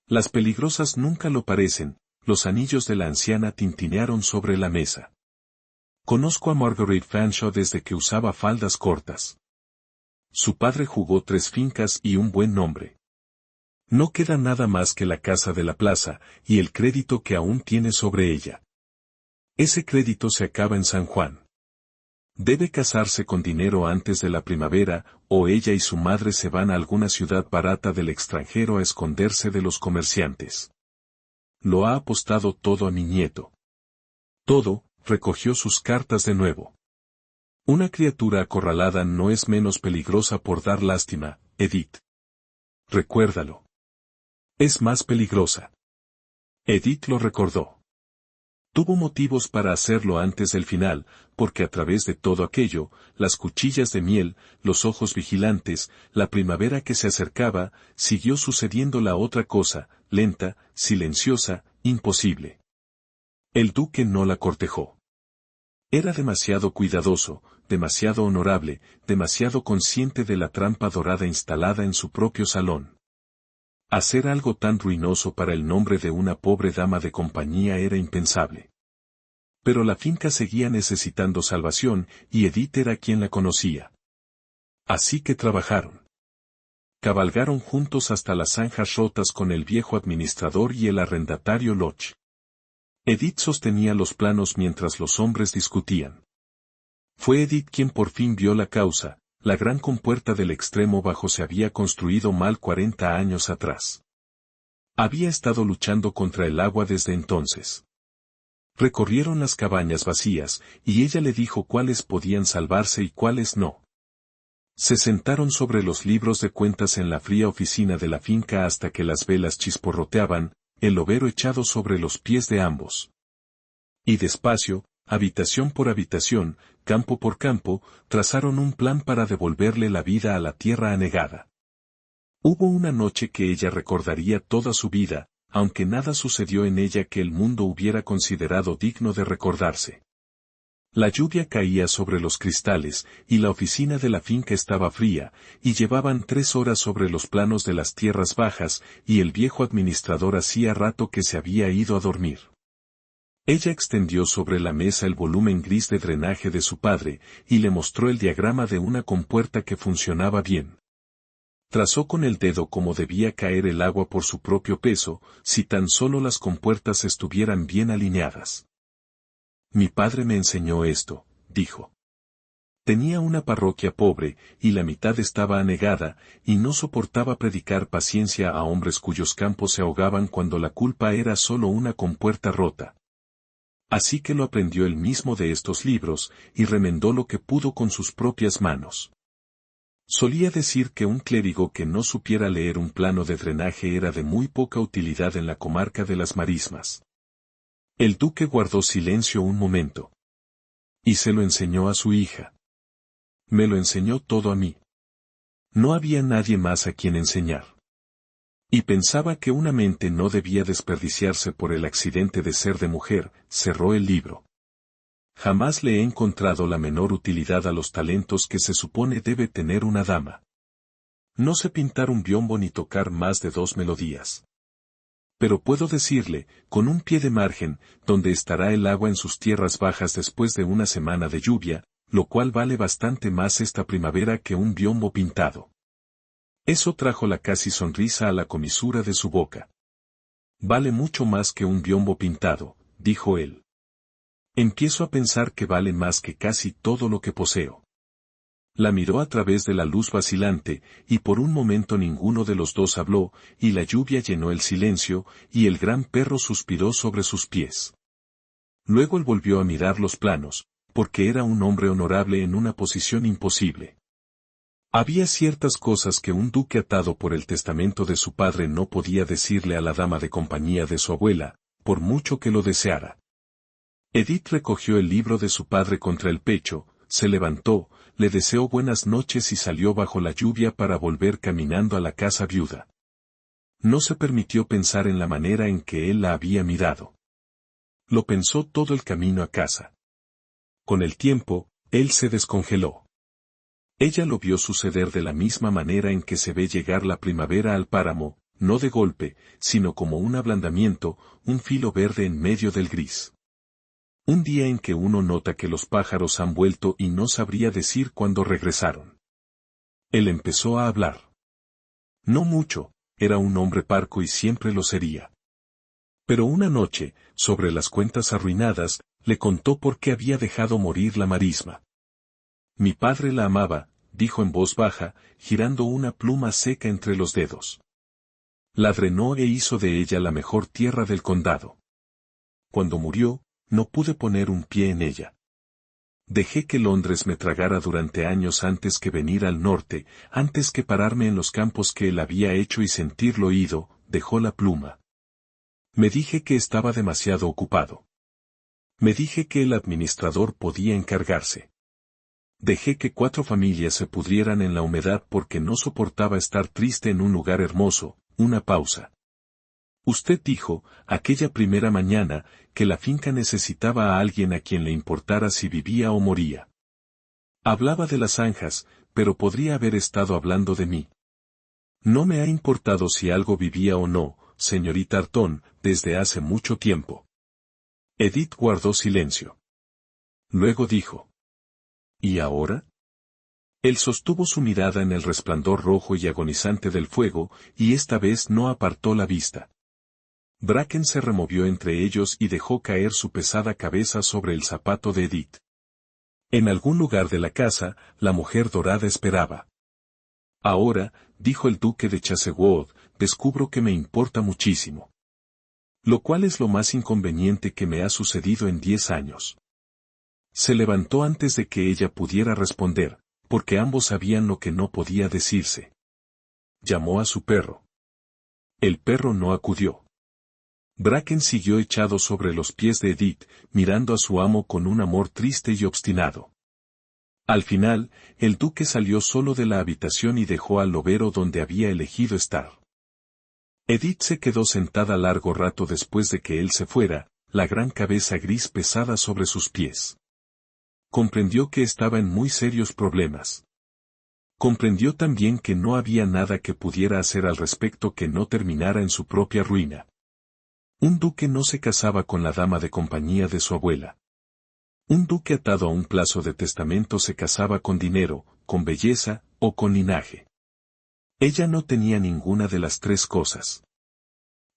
«Las peligrosas nunca lo parecen», los anillos de la anciana tintinearon sobre la mesa. «Conozco a Marguerite Fanshawe desde que usaba faldas cortas. Su padre jugó 3 fincas y un buen nombre. No queda nada más que la casa de la plaza, y el crédito que aún tiene sobre ella. Ese crédito se acaba en San Juan. Debe casarse con dinero antes de la primavera, o ella y su madre se van a alguna ciudad barata del extranjero a esconderse de los comerciantes. Lo ha apostado todo a mi nieto». Todo, recogió sus cartas de nuevo. «Una criatura acorralada no es menos peligrosa por dar lástima, Edith. Recuérdalo. Es más peligrosa». Edith lo recordó. Tuvo motivos para hacerlo antes del final, porque a través de todo aquello, las cuchillas de miel, los ojos vigilantes, la primavera que se acercaba, siguió sucediendo la otra cosa, lenta, silenciosa, imposible. El duque no la cortejó. Era demasiado cuidadoso, demasiado honorable, demasiado consciente de la trampa dorada instalada en su propio salón. Hacer algo tan ruinoso para el nombre de una pobre dama de compañía era impensable. Pero la finca seguía necesitando salvación, y Edith era quien la conocía. Así que trabajaron. Cabalgaron juntos hasta las zanjas rotas con el viejo administrador y el arrendatario Lodge. Edith sostenía los planos mientras los hombres discutían. Fue Edith quien por fin vio la causa. La gran compuerta del extremo bajo se había construido mal 40 años atrás. Había estado luchando contra el agua desde entonces. Recorrieron las cabañas vacías, y ella le dijo cuáles podían salvarse y cuáles no. Se sentaron sobre los libros de cuentas en la fría oficina de la finca hasta que las velas chisporroteaban, el lobero echado sobre los pies de ambos. Y despacio, habitación por habitación, campo por campo, trazaron un plan para devolverle la vida a la tierra anegada. Hubo una noche que ella recordaría toda su vida, aunque nada sucedió en ella que el mundo hubiera considerado digno de recordarse. La lluvia caía sobre los cristales, y la oficina de la finca estaba fría, y llevaban 3 horas sobre los planos de las tierras bajas, y el viejo administrador hacía rato que se había ido a dormir. Ella extendió sobre la mesa el volumen gris de drenaje de su padre, y le mostró el diagrama de una compuerta que funcionaba bien. Trazó con el dedo cómo debía caer el agua por su propio peso, si tan solo las compuertas estuvieran bien alineadas. Mi padre me enseñó esto, dijo. Tenía una parroquia pobre, y la mitad estaba anegada, y no soportaba predicar paciencia a hombres cuyos campos se ahogaban cuando la culpa era solo una compuerta rota. Así que lo aprendió él mismo de estos libros, y remendó lo que pudo con sus propias manos. Solía decir que un clérigo que no supiera leer un plano de drenaje era de muy poca utilidad en la comarca de las marismas. El duque guardó silencio un momento. Y se lo enseñó a su hija. Me lo enseñó todo a mí. No había nadie más a quien enseñar. Y pensaba que una mente no debía desperdiciarse por el accidente de ser de mujer, cerró el libro. Jamás le he encontrado la menor utilidad a los talentos que se supone debe tener una dama. No sé pintar un biombo ni tocar más de 2 melodías. Pero puedo decirle, con un pie de margen, dónde estará el agua en sus tierras bajas después de una semana de lluvia, lo cual vale bastante más esta primavera que un biombo pintado. Eso trajo la casi sonrisa a la comisura de su boca. Vale mucho más que un biombo pintado, dijo él. Empiezo a pensar que vale más que casi todo lo que poseo. La miró a través de la luz vacilante, y por un momento ninguno de los dos habló, y la lluvia llenó el silencio, y el gran perro suspiró sobre sus pies. Luego él volvió a mirar los planos, porque era un hombre honorable en una posición imposible. Había ciertas cosas que un duque atado por el testamento de su padre no podía decirle a la dama de compañía de su abuela, por mucho que lo deseara. Edith recogió el libro de su padre contra el pecho, se levantó, le deseó buenas noches y salió bajo la lluvia para volver caminando a la casa viuda. No se permitió pensar en la manera en que él la había mirado. Lo pensó todo el camino a casa. Con el tiempo, él se descongeló. Ella lo vio suceder de la misma manera en que se ve llegar la primavera al páramo, no de golpe, sino como un ablandamiento, un filo verde en medio del gris. Un día en que uno nota que los pájaros han vuelto y no sabría decir cuándo regresaron. Él empezó a hablar. No mucho, era un hombre parco y siempre lo sería. Pero una noche, sobre las cuentas arruinadas, le contó por qué había dejado morir la marisma. Mi padre la amaba, dijo en voz baja, girando una pluma seca entre los dedos. La drenó e hizo de ella la mejor tierra del condado. Cuando murió, no pude poner un pie en ella. Dejé que Londres me tragara durante años antes que venir al norte, antes que pararme en los campos que él había hecho y sentirlo ido, dejó la pluma. Me dije que estaba demasiado ocupado. Me dije que el administrador podía encargarse. Dejé que 4 familias se pudrieran en la humedad porque no soportaba estar triste en un lugar hermoso, una pausa. Usted dijo, aquella primera mañana, que la finca necesitaba a alguien a quien le importara si vivía o moría. Hablaba de las zanjas, pero podría haber estado hablando de mí. No me ha importado si algo vivía o no, señorita Arton, desde hace mucho tiempo. Edith guardó silencio. Luego dijo. ¿Y ahora? Él sostuvo su mirada en el resplandor rojo y agonizante del fuego, y esta vez no apartó la vista. Bracken se removió entre ellos y dejó caer su pesada cabeza sobre el zapato de Edith. En algún lugar de la casa, la mujer dorada esperaba. Ahora, dijo el duque de Chassewood, descubro que me importa muchísimo. Lo cual es lo más inconveniente que me ha sucedido en 10 años. Se levantó antes de que ella pudiera responder, porque ambos sabían lo que no podía decirse. Llamó a su perro. El perro no acudió. Bracken siguió echado sobre los pies de Edith, mirando a su amo con un amor triste y obstinado. Al final, el duque salió solo de la habitación y dejó al lobero donde había elegido estar. Edith se quedó sentada largo rato después de que él se fuera, la gran cabeza gris pesada sobre sus pies. Comprendió que estaba en muy serios problemas. Comprendió también que no había nada que pudiera hacer al respecto que no terminara en su propia ruina. Un duque no se casaba con la dama de compañía de su abuela. Un duque atado a un plazo de testamento se casaba con dinero, con belleza, o con linaje. Ella no tenía ninguna de las tres cosas.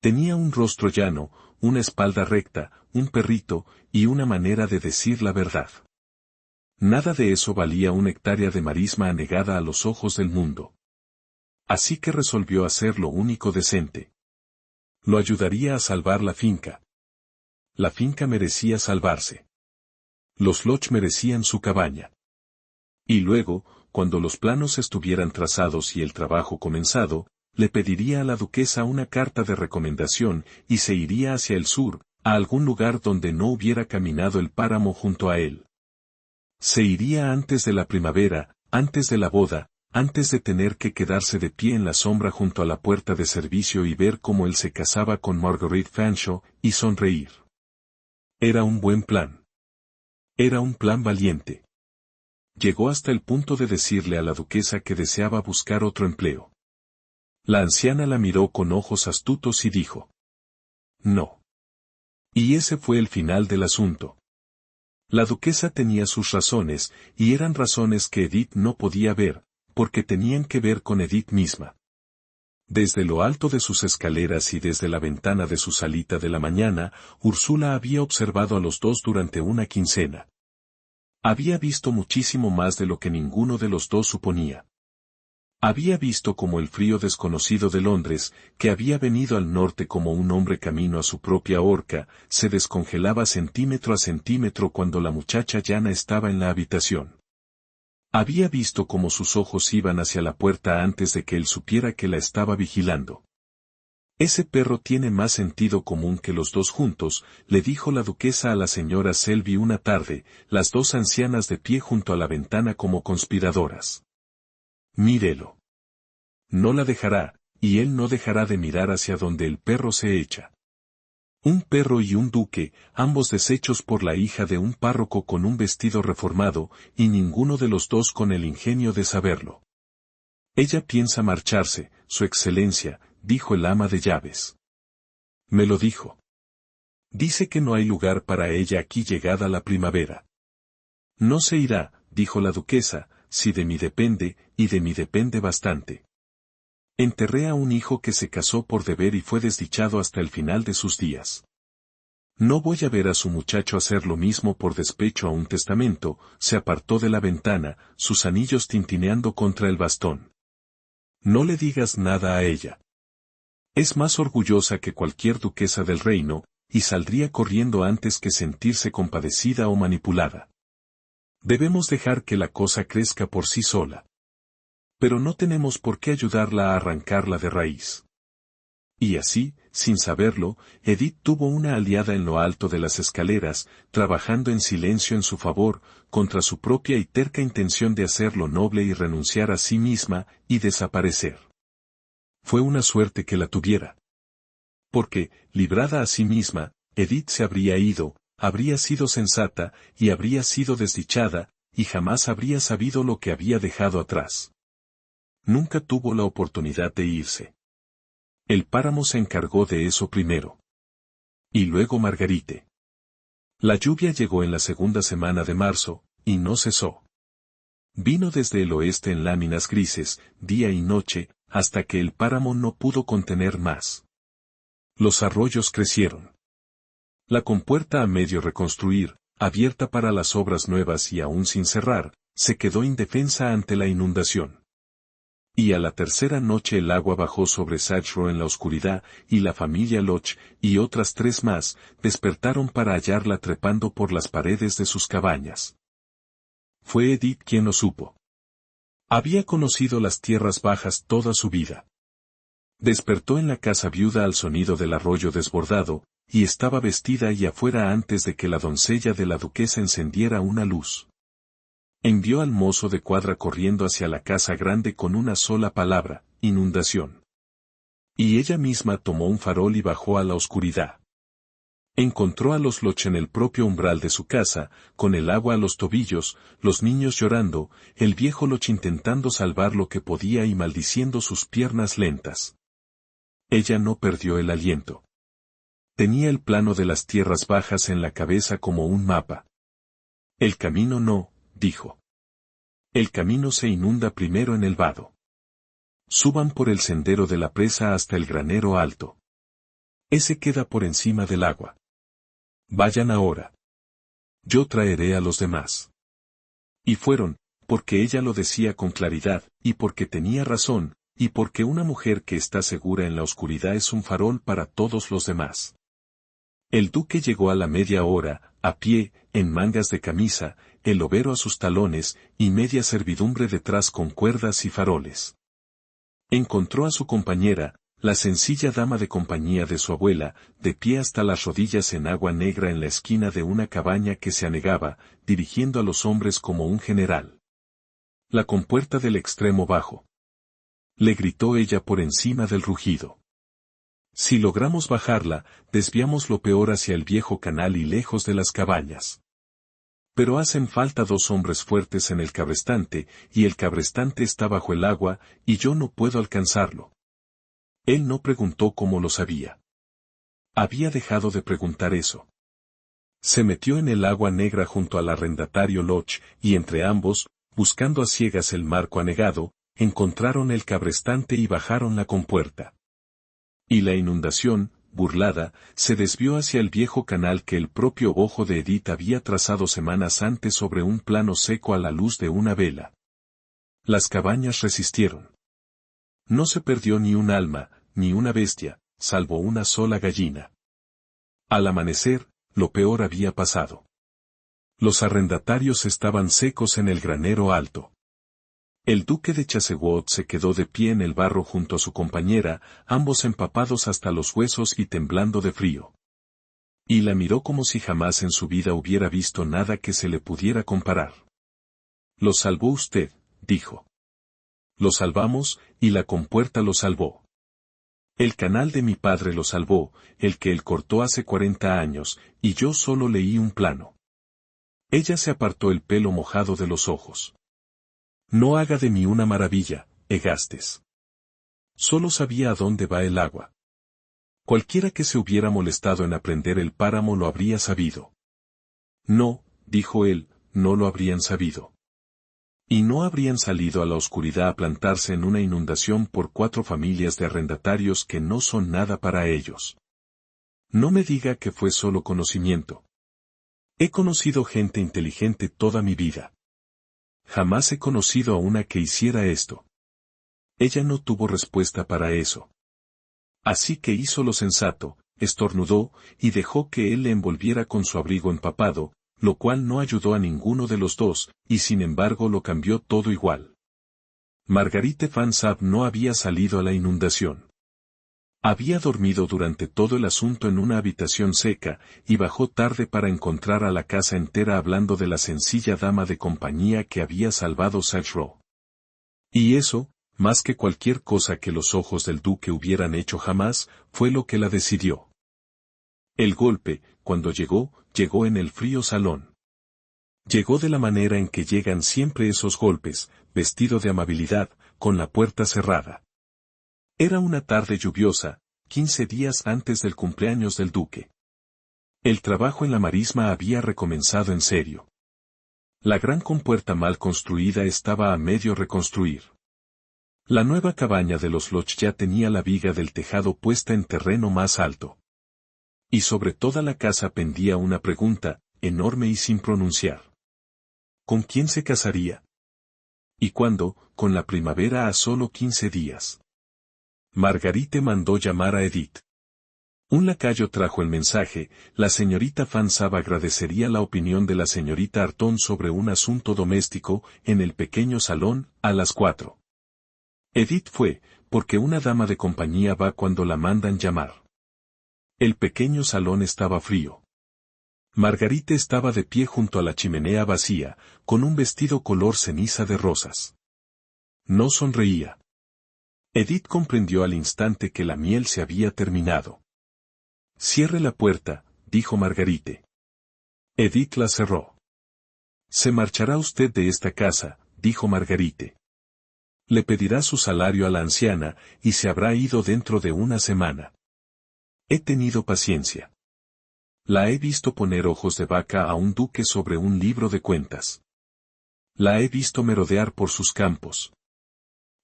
Tenía un rostro llano, una espalda recta, un perrito, y una manera de decir la verdad. Nada de eso valía una hectárea de marisma anegada a los ojos del mundo. Así que resolvió hacer lo único decente. Lo ayudaría a salvar la finca. La finca merecía salvarse. Los Lodge merecían su cabaña. Y luego, cuando los planos estuvieran trazados y el trabajo comenzado, le pediría a la duquesa una carta de recomendación y se iría hacia el sur, a algún lugar donde no hubiera caminado el páramo junto a él. Se iría antes de la primavera, antes de la boda, antes de tener que quedarse de pie en la sombra junto a la puerta de servicio y ver cómo él se casaba con Marguerite Fanshawe, y sonreír. Era un buen plan. Era un plan valiente. Llegó hasta el punto de decirle a la duquesa que deseaba buscar otro empleo. La anciana la miró con ojos astutos y dijo: no. Y ese fue el final del asunto. La duquesa tenía sus razones, y eran razones que Edith no podía ver, porque tenían que ver con Edith misma. Desde lo alto de sus escaleras y desde la ventana de su salita de la mañana, Úrsula había observado a los dos durante una quincena. Había visto muchísimo más de lo que ninguno de los dos suponía. Había visto como el frío desconocido de Londres, que había venido al norte como un hombre camino a su propia horca, se descongelaba centímetro a centímetro cuando la muchacha llana estaba en la habitación. Había visto cómo sus ojos iban hacia la puerta antes de que él supiera que la estaba vigilando. Ese perro tiene más sentido común que los dos juntos, le dijo la duquesa a la señora Selby una tarde, las dos ancianas de pie junto a la ventana como conspiradoras. Mírelo. No la dejará, y él no dejará de mirar hacia donde el perro se echa. Un perro y un duque, ambos deshechos por la hija de un párroco con un vestido reformado, y ninguno de los dos con el ingenio de saberlo. Ella piensa marcharse, Su Excelencia, dijo el ama de llaves. Me lo dijo. Dice que no hay lugar para ella aquí llegada la primavera. No se irá, dijo la duquesa, si de mí depende, y de mí depende bastante. Enterré a un hijo que se casó por deber y fue desdichado hasta el final de sus días. No voy a ver a su muchacho hacer lo mismo por despecho a un testamento, se apartó de la ventana, sus anillos tintineando contra el bastón. No le digas nada a ella. Es más orgullosa que cualquier duquesa del reino, y saldría corriendo antes que sentirse compadecida o manipulada. Debemos dejar que la cosa crezca por sí sola. Pero no tenemos por qué ayudarla a arrancarla de raíz. Y así, sin saberlo, Edith tuvo una aliada en lo alto de las escaleras, trabajando en silencio en su favor, contra su propia y terca intención de hacerlo noble y renunciar a sí misma, y desaparecer. Fue una suerte que la tuviera. Porque, librada a sí misma, Edith se habría ido, habría sido sensata, y habría sido desdichada, y jamás habría sabido lo que había dejado atrás. Nunca tuvo la oportunidad de irse. El páramo se encargó de eso primero. Y luego Marguerite. La lluvia llegó en la segunda semana de marzo, y no cesó. Vino desde el oeste en láminas grises, día y noche, hasta que el páramo no pudo contener más. Los arroyos crecieron. La compuerta a medio reconstruir, abierta para las obras nuevas y aún sin cerrar, se quedó indefensa ante la inundación. Y a la tercera noche el agua bajó sobre Satchro en la oscuridad, y la familia Loch, y otras 3 más, despertaron para hallarla trepando por las paredes de sus cabañas. Fue Edith quien lo supo. Había conocido las tierras bajas toda su vida. Despertó en la casa viuda al sonido del arroyo desbordado, y estaba vestida y afuera antes de que la doncella de la duquesa encendiera una luz. Envió al mozo de cuadra corriendo hacia la casa grande con una sola palabra, inundación. Y ella misma tomó un farol y bajó a la oscuridad. Encontró a los Loch en el propio umbral de su casa, con el agua a los tobillos, los niños llorando, el viejo Loch intentando salvar lo que podía y maldiciendo sus piernas lentas. Ella no perdió el aliento. Tenía el plano de las tierras bajas en la cabeza como un mapa. El camino no, dijo. El camino se inunda primero en el vado. Suban por el sendero de la presa hasta el granero alto. Ese queda por encima del agua. Vayan ahora. Yo traeré a los demás. Y fueron, porque ella lo decía con claridad, y porque tenía razón, y porque una mujer que está segura en la oscuridad es un farol para todos los demás. El duque llegó a la media hora, a pie, en mangas de camisa, el lobero a sus talones, y media servidumbre detrás con cuerdas y faroles. Encontró a su compañera, la sencilla dama de compañía de su abuela, de pie hasta las rodillas en agua negra en la esquina de una cabaña que se anegaba, dirigiendo a los hombres como un general. La compuerta del extremo bajo. Le gritó ella por encima del rugido. Si logramos bajarla, desviamos lo peor hacia el viejo canal y lejos de las cabañas. Pero hacen falta 2 hombres fuertes en el cabrestante, y el cabrestante está bajo el agua, y yo no puedo alcanzarlo. Él no preguntó cómo lo sabía. Había dejado de preguntar eso. Se metió en el agua negra junto al arrendatario Loch, y entre ambos, buscando a ciegas el marco anegado, encontraron el cabrestante y bajaron la compuerta. Y la inundación, burlada, se desvió hacia el viejo canal que el propio ojo de Edith había trazado semanas antes sobre un plano seco a la luz de una vela. Las cabañas resistieron. No se perdió ni un alma, ni una bestia, salvo una sola gallina. Al amanecer, lo peor había pasado. Los arrendatarios estaban secos en el granero alto. El duque de Chassewood se quedó de pie en el barro junto a su compañera, ambos empapados hasta los huesos y temblando de frío. Y la miró como si jamás en su vida hubiera visto nada que se le pudiera comparar. «Lo salvó usted», dijo. «Lo salvamos, y la compuerta lo salvó. El canal de mi padre lo salvó, el que él cortó hace 40 años, y yo solo leí un plano». Ella se apartó el pelo mojado de los ojos. «No haga de mí una maravilla, Egastes. Solo sabía a dónde va el agua. Cualquiera que se hubiera molestado en aprender el páramo lo habría sabido». «No», dijo él, «no lo habrían sabido. Y no habrían salido a la oscuridad a plantarse en una inundación por 4 familias de arrendatarios que no son nada para ellos. No me diga que fue solo conocimiento. He conocido gente inteligente toda mi vida. Jamás he conocido a una que hiciera esto». Ella no tuvo respuesta para eso. Así que hizo lo sensato, estornudó, y dejó que él le envolviera con su abrigo empapado, lo cual no ayudó a ninguno de los dos, y sin embargo lo cambió todo igual. Marguerite Fanshawe no había salido a la inundación. Había dormido durante todo el asunto en una habitación seca, y bajó tarde para encontrar a la casa entera hablando de la sencilla dama de compañía que había salvado Satchro. Y eso, más que cualquier cosa que los ojos del duque hubieran hecho jamás, fue lo que la decidió. El golpe, cuando llegó en el frío salón. Llegó de la manera en que llegan siempre esos golpes, vestido de amabilidad, con la puerta cerrada. Era una tarde lluviosa, 15 días antes del cumpleaños del duque. El trabajo en la marisma había recomenzado en serio. La gran compuerta mal construida estaba a medio reconstruir. La nueva cabaña de los Loch ya tenía la viga del tejado puesta en terreno más alto. Y sobre toda la casa pendía una pregunta, enorme y sin pronunciar. ¿Con quién se casaría? ¿Y cuándo? Con la primavera a solo 15 días. Margarite mandó llamar a Edith. Un lacayo trajo el mensaje, la señorita Fansab agradecería la opinión de la señorita Arton sobre un asunto doméstico, en el pequeño salón, a las 4. Edith fue, porque una dama de compañía va cuando la mandan llamar. El pequeño salón estaba frío. Margarite estaba de pie junto a la chimenea vacía, con un vestido color ceniza de rosas. No sonreía. Edith comprendió al instante que la miel se había terminado. «Cierre la puerta», dijo Margarite. Edith la cerró. «Se marchará usted de esta casa», dijo Margarite. «Le pedirá su salario a la anciana, y se habrá ido dentro de una semana. He tenido paciencia. La he visto poner ojos de vaca a un duque sobre un libro de cuentas. La he visto merodear por sus campos.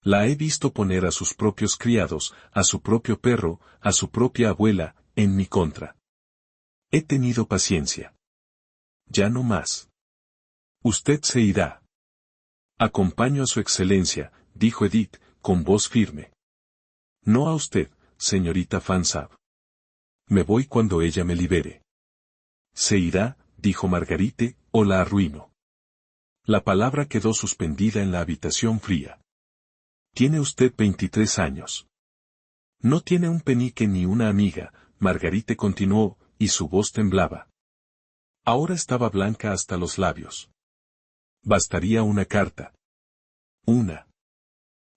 La he visto poner a sus propios criados, a su propio perro, a su propia abuela, en mi contra. He tenido paciencia. Ya no más. Usted se irá». «Acompaño a su excelencia», dijo Edith, con voz firme. «No a usted, señorita Fansab. Me voy cuando ella me libere». «Se irá», dijo Margarite, «o la arruino». La palabra quedó suspendida en la habitación fría. «Tiene usted 23 años. No tiene un penique ni una amiga», Margarite continuó, y su voz temblaba. Ahora estaba blanca hasta los labios. «Bastaría una carta.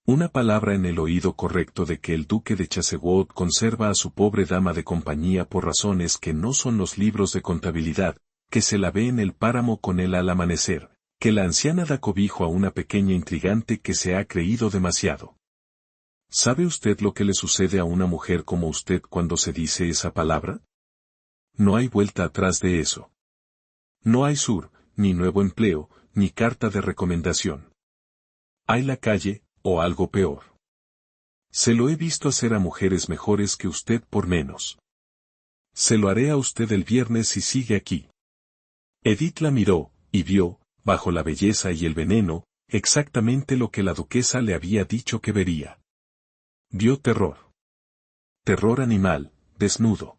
Una palabra en el oído correcto de que el duque de Chassewood conserva a su pobre dama de compañía por razones que no son los libros de contabilidad, que se la ve en el páramo con él al amanecer, que la anciana da cobijo a una pequeña intrigante que se ha creído demasiado. ¿Sabe usted lo que le sucede a una mujer como usted cuando se dice esa palabra? No hay vuelta atrás de eso. No hay sur, ni nuevo empleo, ni carta de recomendación. Hay la calle, o algo peor. Se lo he visto hacer a mujeres mejores que usted por menos. Se lo haré a usted el viernes si sigue aquí». Edith la miró, y vio, bajo la belleza y el veneno, exactamente lo que la duquesa le había dicho que vería. Vio terror. Terror animal, desnudo.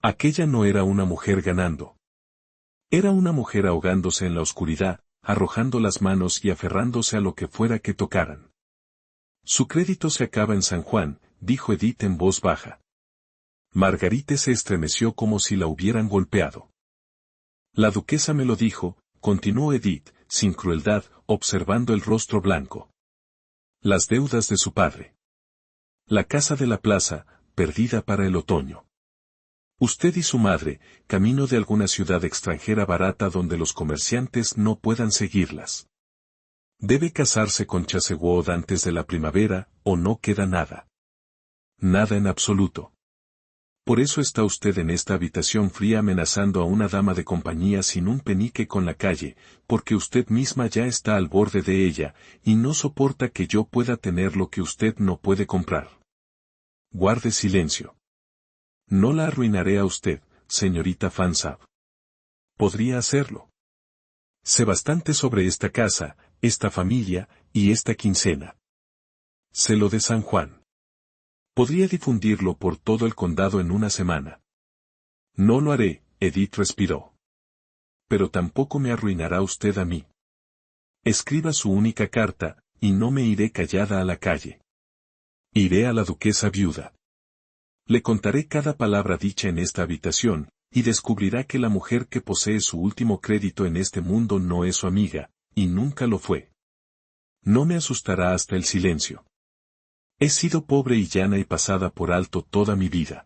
Aquella no era una mujer ganando. Era una mujer ahogándose en la oscuridad, arrojando las manos y aferrándose a lo que fuera que tocaran. «Su crédito se acaba en San Juan», dijo Edith en voz baja. Margarite se estremeció como si la hubieran golpeado. «La duquesa me lo dijo», continuó Edith, sin crueldad, observando el rostro blanco. «Las deudas de su padre. La casa de la plaza, perdida para el otoño. Usted y su madre, camino de alguna ciudad extranjera barata donde los comerciantes no puedan seguirlas. Debe casarse con Chassewood antes de la primavera, o no queda nada. Nada en absoluto. Por eso está usted en esta habitación fría amenazando a una dama de compañía sin un penique con la calle, porque usted misma ya está al borde de ella, y no soporta que yo pueda tener lo que usted no puede comprar. Guarde silencio. No la arruinaré a usted, señorita Fansab. Podría hacerlo. Sé bastante sobre esta casa, esta familia, y esta quincena. Sé lo de San Juan. Podría difundirlo por todo el condado en una semana. No lo haré», Edith respiró. «Pero tampoco me arruinará usted a mí. Escriba su única carta, y no me iré callada a la calle. Iré a la duquesa viuda. Le contaré cada palabra dicha en esta habitación, y descubrirá que la mujer que posee su último crédito en este mundo no es su amiga, y nunca lo fue. No me asustará hasta el silencio. He sido pobre y llana y pasada por alto toda mi vida.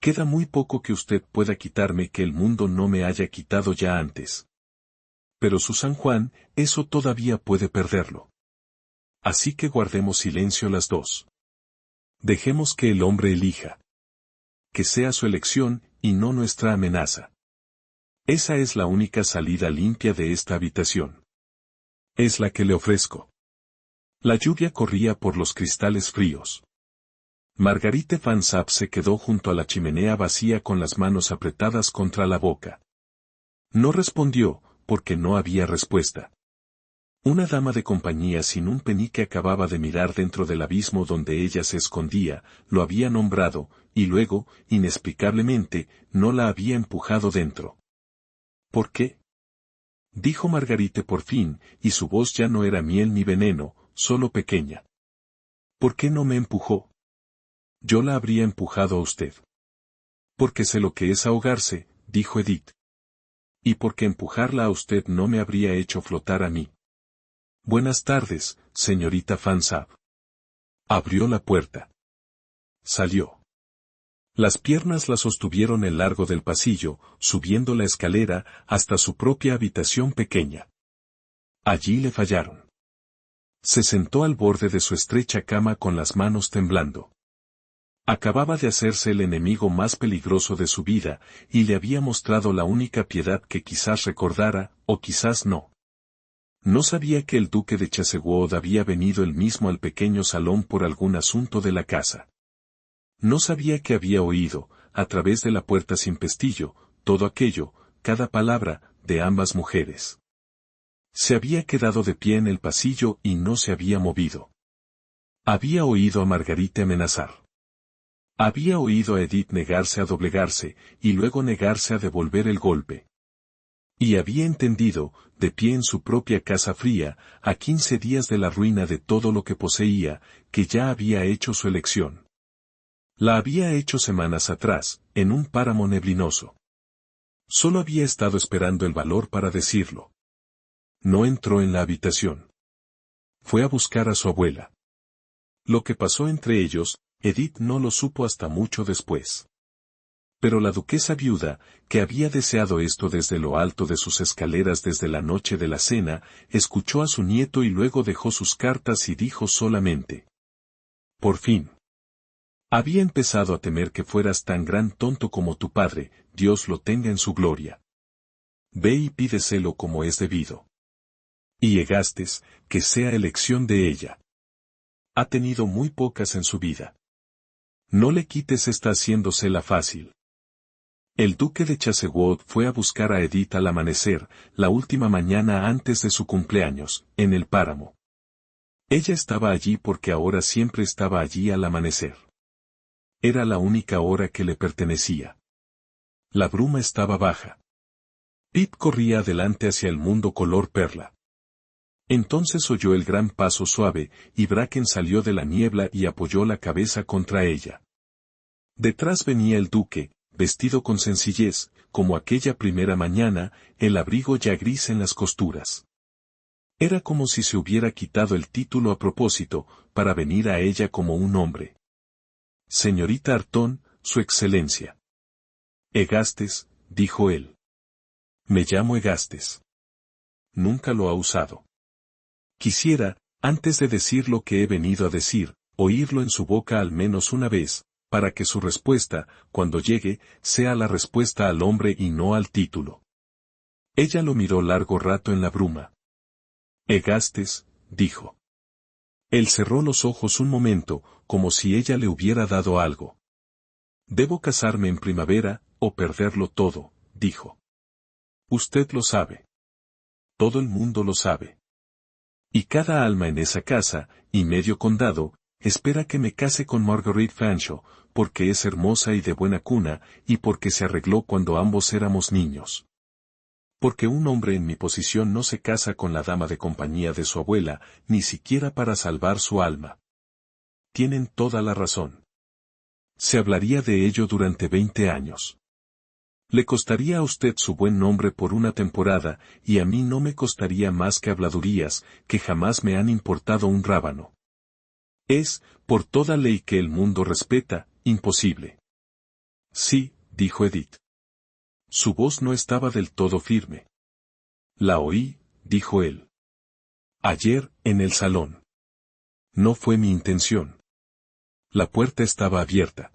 Queda muy poco que usted pueda quitarme que el mundo no me haya quitado ya antes. Pero su San Juan, eso todavía puede perderlo. Así que guardemos silencio las dos. Dejemos que el hombre elija. Que sea su elección, y no nuestra amenaza. Esa es la única salida limpia de esta habitación. Es la que le ofrezco». La lluvia corría por los cristales fríos. Margarite Fansab se quedó junto a la chimenea vacía con las manos apretadas contra la boca. No respondió, porque no había respuesta. Una dama de compañía sin un penique acababa de mirar dentro del abismo donde ella se escondía, lo había nombrado, y luego, inexplicablemente, no la había empujado dentro. ¿Por qué? Dijo Margarite por fin, y su voz ya no era miel ni veneno, solo pequeña. ¿Por qué no me empujó? Yo la habría empujado a usted. Porque sé lo que es ahogarse, dijo Edith. Y porque empujarla a usted no me habría hecho flotar a mí. Buenas tardes, señorita Fanshawe. Abrió la puerta. Salió. Las piernas la sostuvieron el largo del pasillo, subiendo la escalera hasta su propia habitación pequeña. Allí le fallaron. Se sentó al borde de su estrecha cama con las manos temblando. Acababa de hacerse el enemigo más peligroso de su vida, y le había mostrado la única piedad que quizás recordara, o quizás no. No sabía que el duque de Chassewood había venido él mismo al pequeño salón por algún asunto de la casa. No sabía que había oído, a través de la puerta sin pestillo, todo aquello, cada palabra, de ambas mujeres. Se había quedado de pie en el pasillo y no se había movido. Había oído a Margarite amenazar. Había oído a Edith negarse a doblegarse, y luego negarse a devolver el golpe. Y había entendido, de pie en su propia casa fría, a 15 días de la ruina de todo lo que poseía, que ya había hecho su elección. La había hecho semanas atrás, en un páramo neblinoso. Solo había estado esperando el valor para decirlo. No entró en la habitación. Fue a buscar a su abuela. Lo que pasó entre ellos, Edith no lo supo hasta mucho después. Pero la duquesa viuda, que había deseado esto desde lo alto de sus escaleras desde la noche de la cena, escuchó a su nieto y luego dejó sus cartas y dijo solamente: Por fin. Había empezado a temer que fueras tan gran tonto como tu padre, Dios lo tenga en su gloria. Ve y pídeselo como es debido. Y Egastes, que sea elección de ella. Ha tenido muy pocas en su vida. No le quites, está haciéndosela fácil. El duque de Chassewood fue a buscar a Edith al amanecer, la última mañana antes de su cumpleaños, en el páramo. Ella estaba allí porque ahora siempre estaba allí al amanecer. Era la única hora que le pertenecía. La bruma estaba baja. Pip corría adelante hacia el mundo color perla. Entonces oyó el gran paso suave, y Bracken salió de la niebla y apoyó la cabeza contra ella. Detrás venía el duque, vestido con sencillez, como aquella primera mañana, el abrigo ya gris en las costuras. Era como si se hubiera quitado el título a propósito, para venir a ella como un hombre. Señorita Artón, su excelencia. Egastes, dijo él. Me llamo Egastes. Nunca lo ha usado. Quisiera, antes de decir lo que he venido a decir, oírlo en su boca al menos una vez, para que su respuesta, cuando llegue, sea la respuesta al hombre y no al título. Ella lo miró largo rato en la bruma. Egastes, dijo. Él cerró los ojos un momento, como si ella le hubiera dado algo. Debo casarme en primavera, o perderlo todo, dijo. Usted lo sabe. Todo el mundo lo sabe. Y cada alma en esa casa, y medio condado, espera que me case con Marguerite Fanshawe, porque es hermosa y de buena cuna, y porque se arregló cuando ambos éramos niños. Porque un hombre en mi posición no se casa con la dama de compañía de su abuela, ni siquiera para salvar su alma. Tienen toda la razón. Se hablaría de ello durante 20 años. Le costaría a usted su buen nombre por una temporada, y a mí no me costaría más que habladurías, que jamás me han importado un rábano. Es, por toda ley que el mundo respeta, imposible. Sí, dijo Edith. Su voz no estaba del todo firme. La oí, dijo él. Ayer, en el salón. No fue mi intención. La puerta estaba abierta.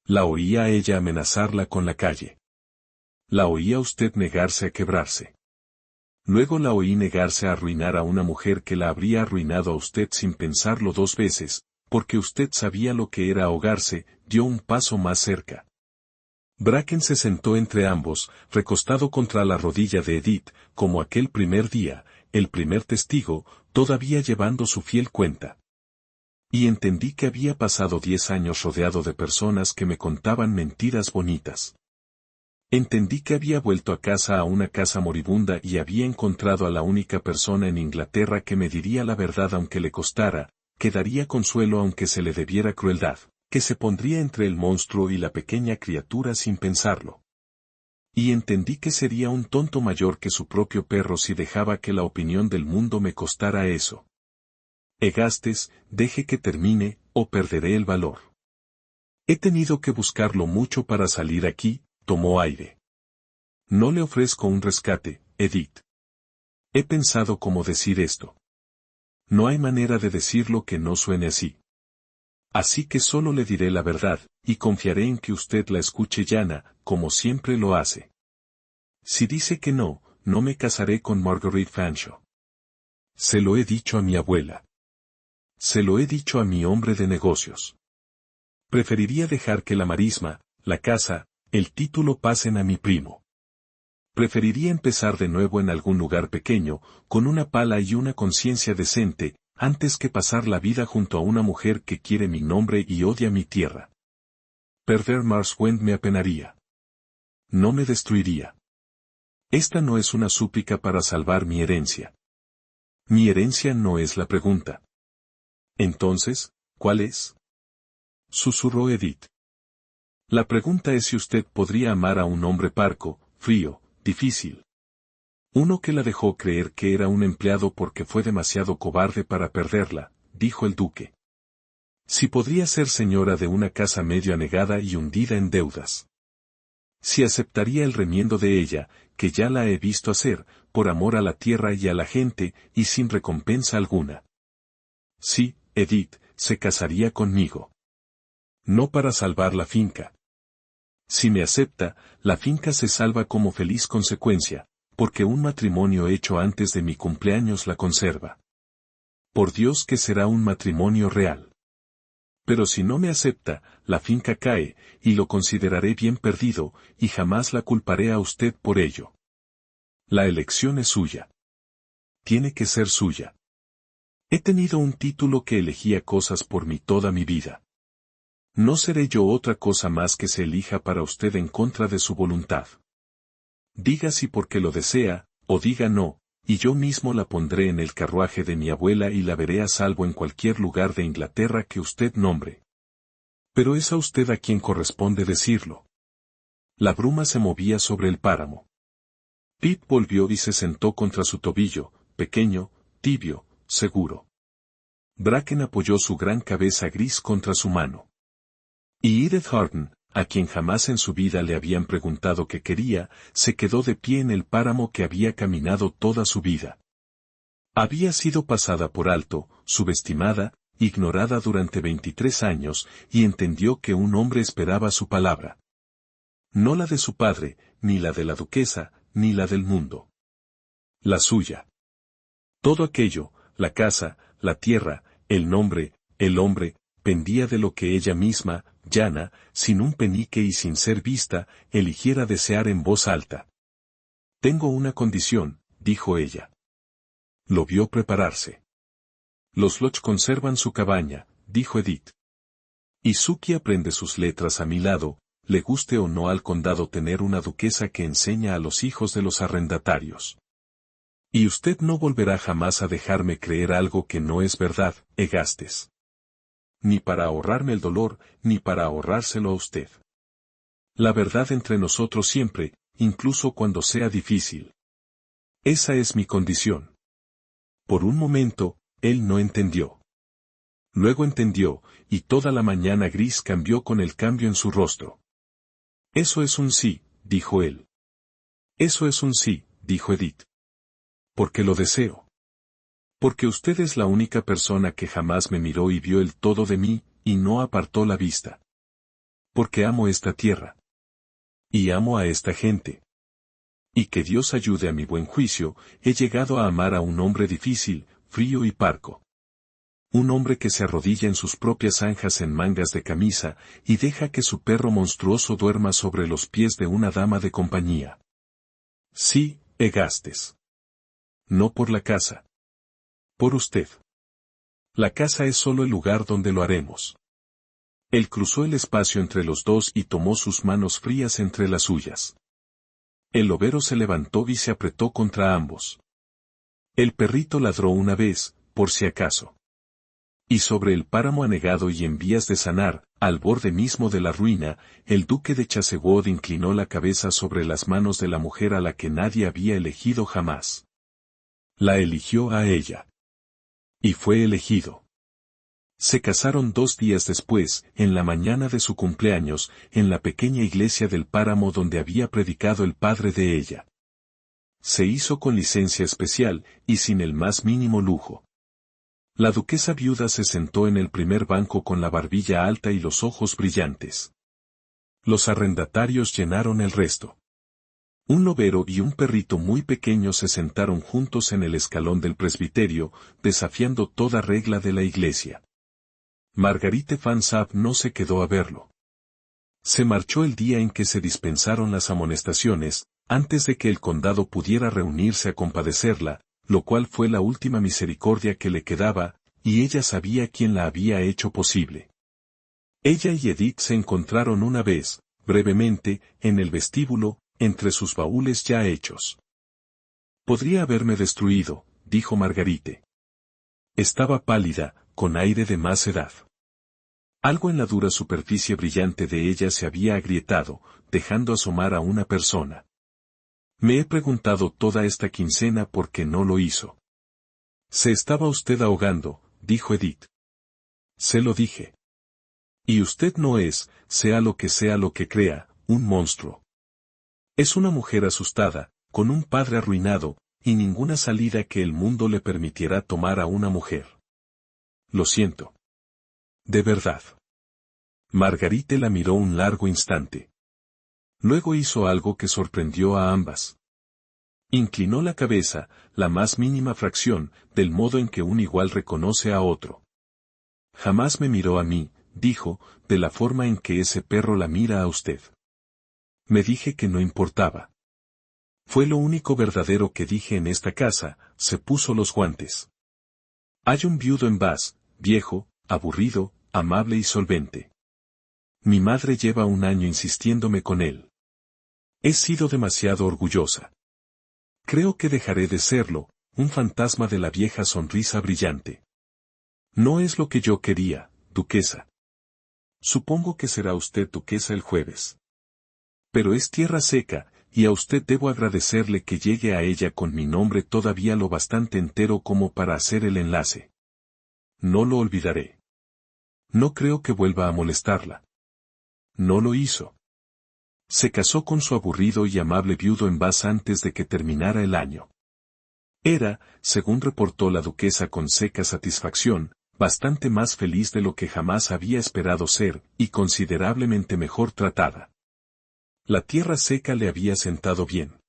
La oí a ella amenazarla con la calle. La oí a usted negarse a quebrarse. Luego la oí negarse a arruinar a una mujer que la habría arruinado a usted sin pensarlo 2 veces, porque usted sabía lo que era ahogarse, dio un paso más cerca. Bracken se sentó entre ambos, recostado contra la rodilla de Edith, como aquel primer día, el primer testigo, todavía llevando su fiel cuenta. Y entendí que había pasado 10 años rodeado de personas que me contaban mentiras bonitas. Entendí que había vuelto a casa, a una casa moribunda, y había encontrado a la única persona en Inglaterra que me diría la verdad aunque le costara, que daría consuelo aunque se le debiera crueldad, que se pondría entre el monstruo y la pequeña criatura sin pensarlo. Y entendí que sería un tonto mayor que su propio perro si dejaba que la opinión del mundo me costara eso. Egastes, deje que termine, o perderé el valor. He tenido que buscarlo mucho para salir aquí. Tomó aire. No le ofrezco un rescate, Edith. He pensado cómo decir esto. No hay manera de decirlo que no suene así. Así que solo le diré la verdad, y confiaré en que usted la escuche llana, como siempre lo hace. Si dice que no, no me casaré con Marguerite Fanshawe. Se lo he dicho a mi abuela. Se lo he dicho a mi hombre de negocios. Preferiría dejar que la marisma, la casa, el título pasen a mi primo. Preferiría empezar de nuevo en algún lugar pequeño, con una pala y una conciencia decente, antes que pasar la vida junto a una mujer que quiere mi nombre y odia mi tierra. Perder Marswend me apenaría. No me destruiría. Esta no es una súplica para salvar mi herencia. Mi herencia no es la pregunta. Entonces, ¿cuál es? Susurró Edith. La pregunta es si usted podría amar a un hombre parco, frío, difícil. Uno que la dejó creer que era un empleado porque fue demasiado cobarde para perderla, dijo el duque. Si podría ser señora de una casa medio anegada y hundida en deudas. Si aceptaría el remiendo de ella, que ya la he visto hacer, por amor a la tierra y a la gente, y sin recompensa alguna. Sí, Edith, se casaría conmigo. No para salvar la finca. Si me acepta, la finca se salva como feliz consecuencia, porque un matrimonio hecho antes de mi cumpleaños la conserva. Por Dios que será un matrimonio real. Pero si no me acepta, la finca cae, y lo consideraré bien perdido, y jamás la culparé a usted por ello. La elección es suya. Tiene que ser suya. He tenido un título que elegía cosas por mí toda mi vida. No seré yo otra cosa más que se elija para usted en contra de su voluntad. Diga si porque lo desea, o diga no, y yo mismo la pondré en el carruaje de mi abuela y la veré a salvo en cualquier lugar de Inglaterra que usted nombre. Pero es a usted a quien corresponde decirlo. La bruma se movía sobre el páramo. Pip volvió y se sentó contra su tobillo, pequeño, tibio, seguro. Bracken apoyó su gran cabeza gris contra su mano. Y Edith Horton, a quien jamás en su vida le habían preguntado qué quería, se quedó de pie en el páramo que había caminado toda su vida. Había sido pasada por alto, subestimada, ignorada durante 23 años, y entendió que un hombre esperaba su palabra. No la de su padre, ni la de la duquesa, ni la del mundo. La suya. Todo aquello, la casa, la tierra, el nombre, el hombre, pendía de lo que ella misma, llana, sin un penique y sin ser vista, eligiera desear en voz alta. Tengo una condición, dijo ella. Lo vio prepararse. Los Lodge conservan su cabaña, dijo Edith. Y Suki aprende sus letras a mi lado, le guste o no al condado tener una duquesa que enseña a los hijos de los arrendatarios. Y usted no volverá jamás a dejarme creer algo que no es verdad, Egastes. Ni para ahorrarme el dolor, ni para ahorrárselo a usted. La verdad entre nosotros siempre, incluso cuando sea difícil. Esa es mi condición. Por un momento, él no entendió. Luego entendió, y toda la mañana gris cambió con el cambio en su rostro. Eso es un sí, dijo él. Eso es un sí, dijo Edith. Porque lo deseo. Porque usted es la única persona que jamás me miró y vio el todo de mí, y no apartó la vista. Porque amo esta tierra. Y amo a esta gente. Y que Dios ayude a mi buen juicio, he llegado a amar a un hombre difícil, frío y parco. Un hombre que se arrodilla en sus propias zanjas en mangas de camisa, y deja que su perro monstruoso duerma sobre los pies de una dama de compañía. Sí, Egastes. No por la casa. Por usted. La casa es solo el lugar donde lo haremos. Él cruzó el espacio entre los dos y tomó sus manos frías entre las suyas. El lobero se levantó y se apretó contra ambos. El perrito ladró una vez, por si acaso. Y sobre el páramo anegado y en vías de sanar, al borde mismo de la ruina, el duque de Chassewood inclinó la cabeza sobre las manos de la mujer a la que nadie había elegido jamás. La eligió a ella. Y fue elegido. Se casaron 2 días después, en la mañana de su cumpleaños, en la pequeña iglesia del páramo donde había predicado el padre de ella. Se hizo con licencia especial, y sin el más mínimo lujo. La duquesa viuda se sentó en el primer banco con la barbilla alta y los ojos brillantes. Los arrendatarios llenaron el resto. Un lobero y un perrito muy pequeño se sentaron juntos en el escalón del presbiterio, desafiando toda regla de la iglesia. Marguerite Fanshawe no se quedó a verlo. Se marchó el día en que se dispensaron las amonestaciones, antes de que el condado pudiera reunirse a compadecerla, lo cual fue la última misericordia que le quedaba, y ella sabía quién la había hecho posible. Ella y Edith se encontraron una vez, brevemente, en el vestíbulo, entre sus baúles ya hechos. Podría haberme destruido, dijo Marguerite. Estaba pálida, con aire de más edad. Algo en la dura superficie brillante de ella se había agrietado, dejando asomar a una persona. Me he preguntado toda esta quincena por qué no lo hizo. Se estaba usted ahogando, dijo Edith. Se lo dije. Y usted no es, sea lo que crea, un monstruo. Es una mujer asustada, con un padre arruinado, y ninguna salida que el mundo le permitiera tomar a una mujer. Lo siento. De verdad. Marguerite la miró un largo instante. Luego hizo algo que sorprendió a ambas. Inclinó la cabeza, la más mínima fracción, del modo en que un igual reconoce a otro. Jamás me miró a mí, dijo, de la forma en que ese perro la mira a usted. Me dije que no importaba. Fue lo único verdadero que dije en esta casa, se puso los guantes. Hay un viudo en Bath, viejo, aburrido, amable y solvente. Mi madre lleva 1 año insistiéndome con él. He sido demasiado orgullosa. Creo que dejaré de serlo, un fantasma de la vieja sonrisa brillante. No es lo que yo quería, duquesa. Supongo que será usted duquesa el jueves. Pero es tierra seca, y a usted debo agradecerle que llegue a ella con mi nombre todavía lo bastante entero como para hacer el enlace. No lo olvidaré. No creo que vuelva a molestarla. No lo hizo. Se casó con su aburrido y amable viudo en Bath antes de que terminara el año. Era, según reportó la duquesa con seca satisfacción, bastante más feliz de lo que jamás había esperado ser, y considerablemente mejor tratada. La tierra seca le había sentado bien.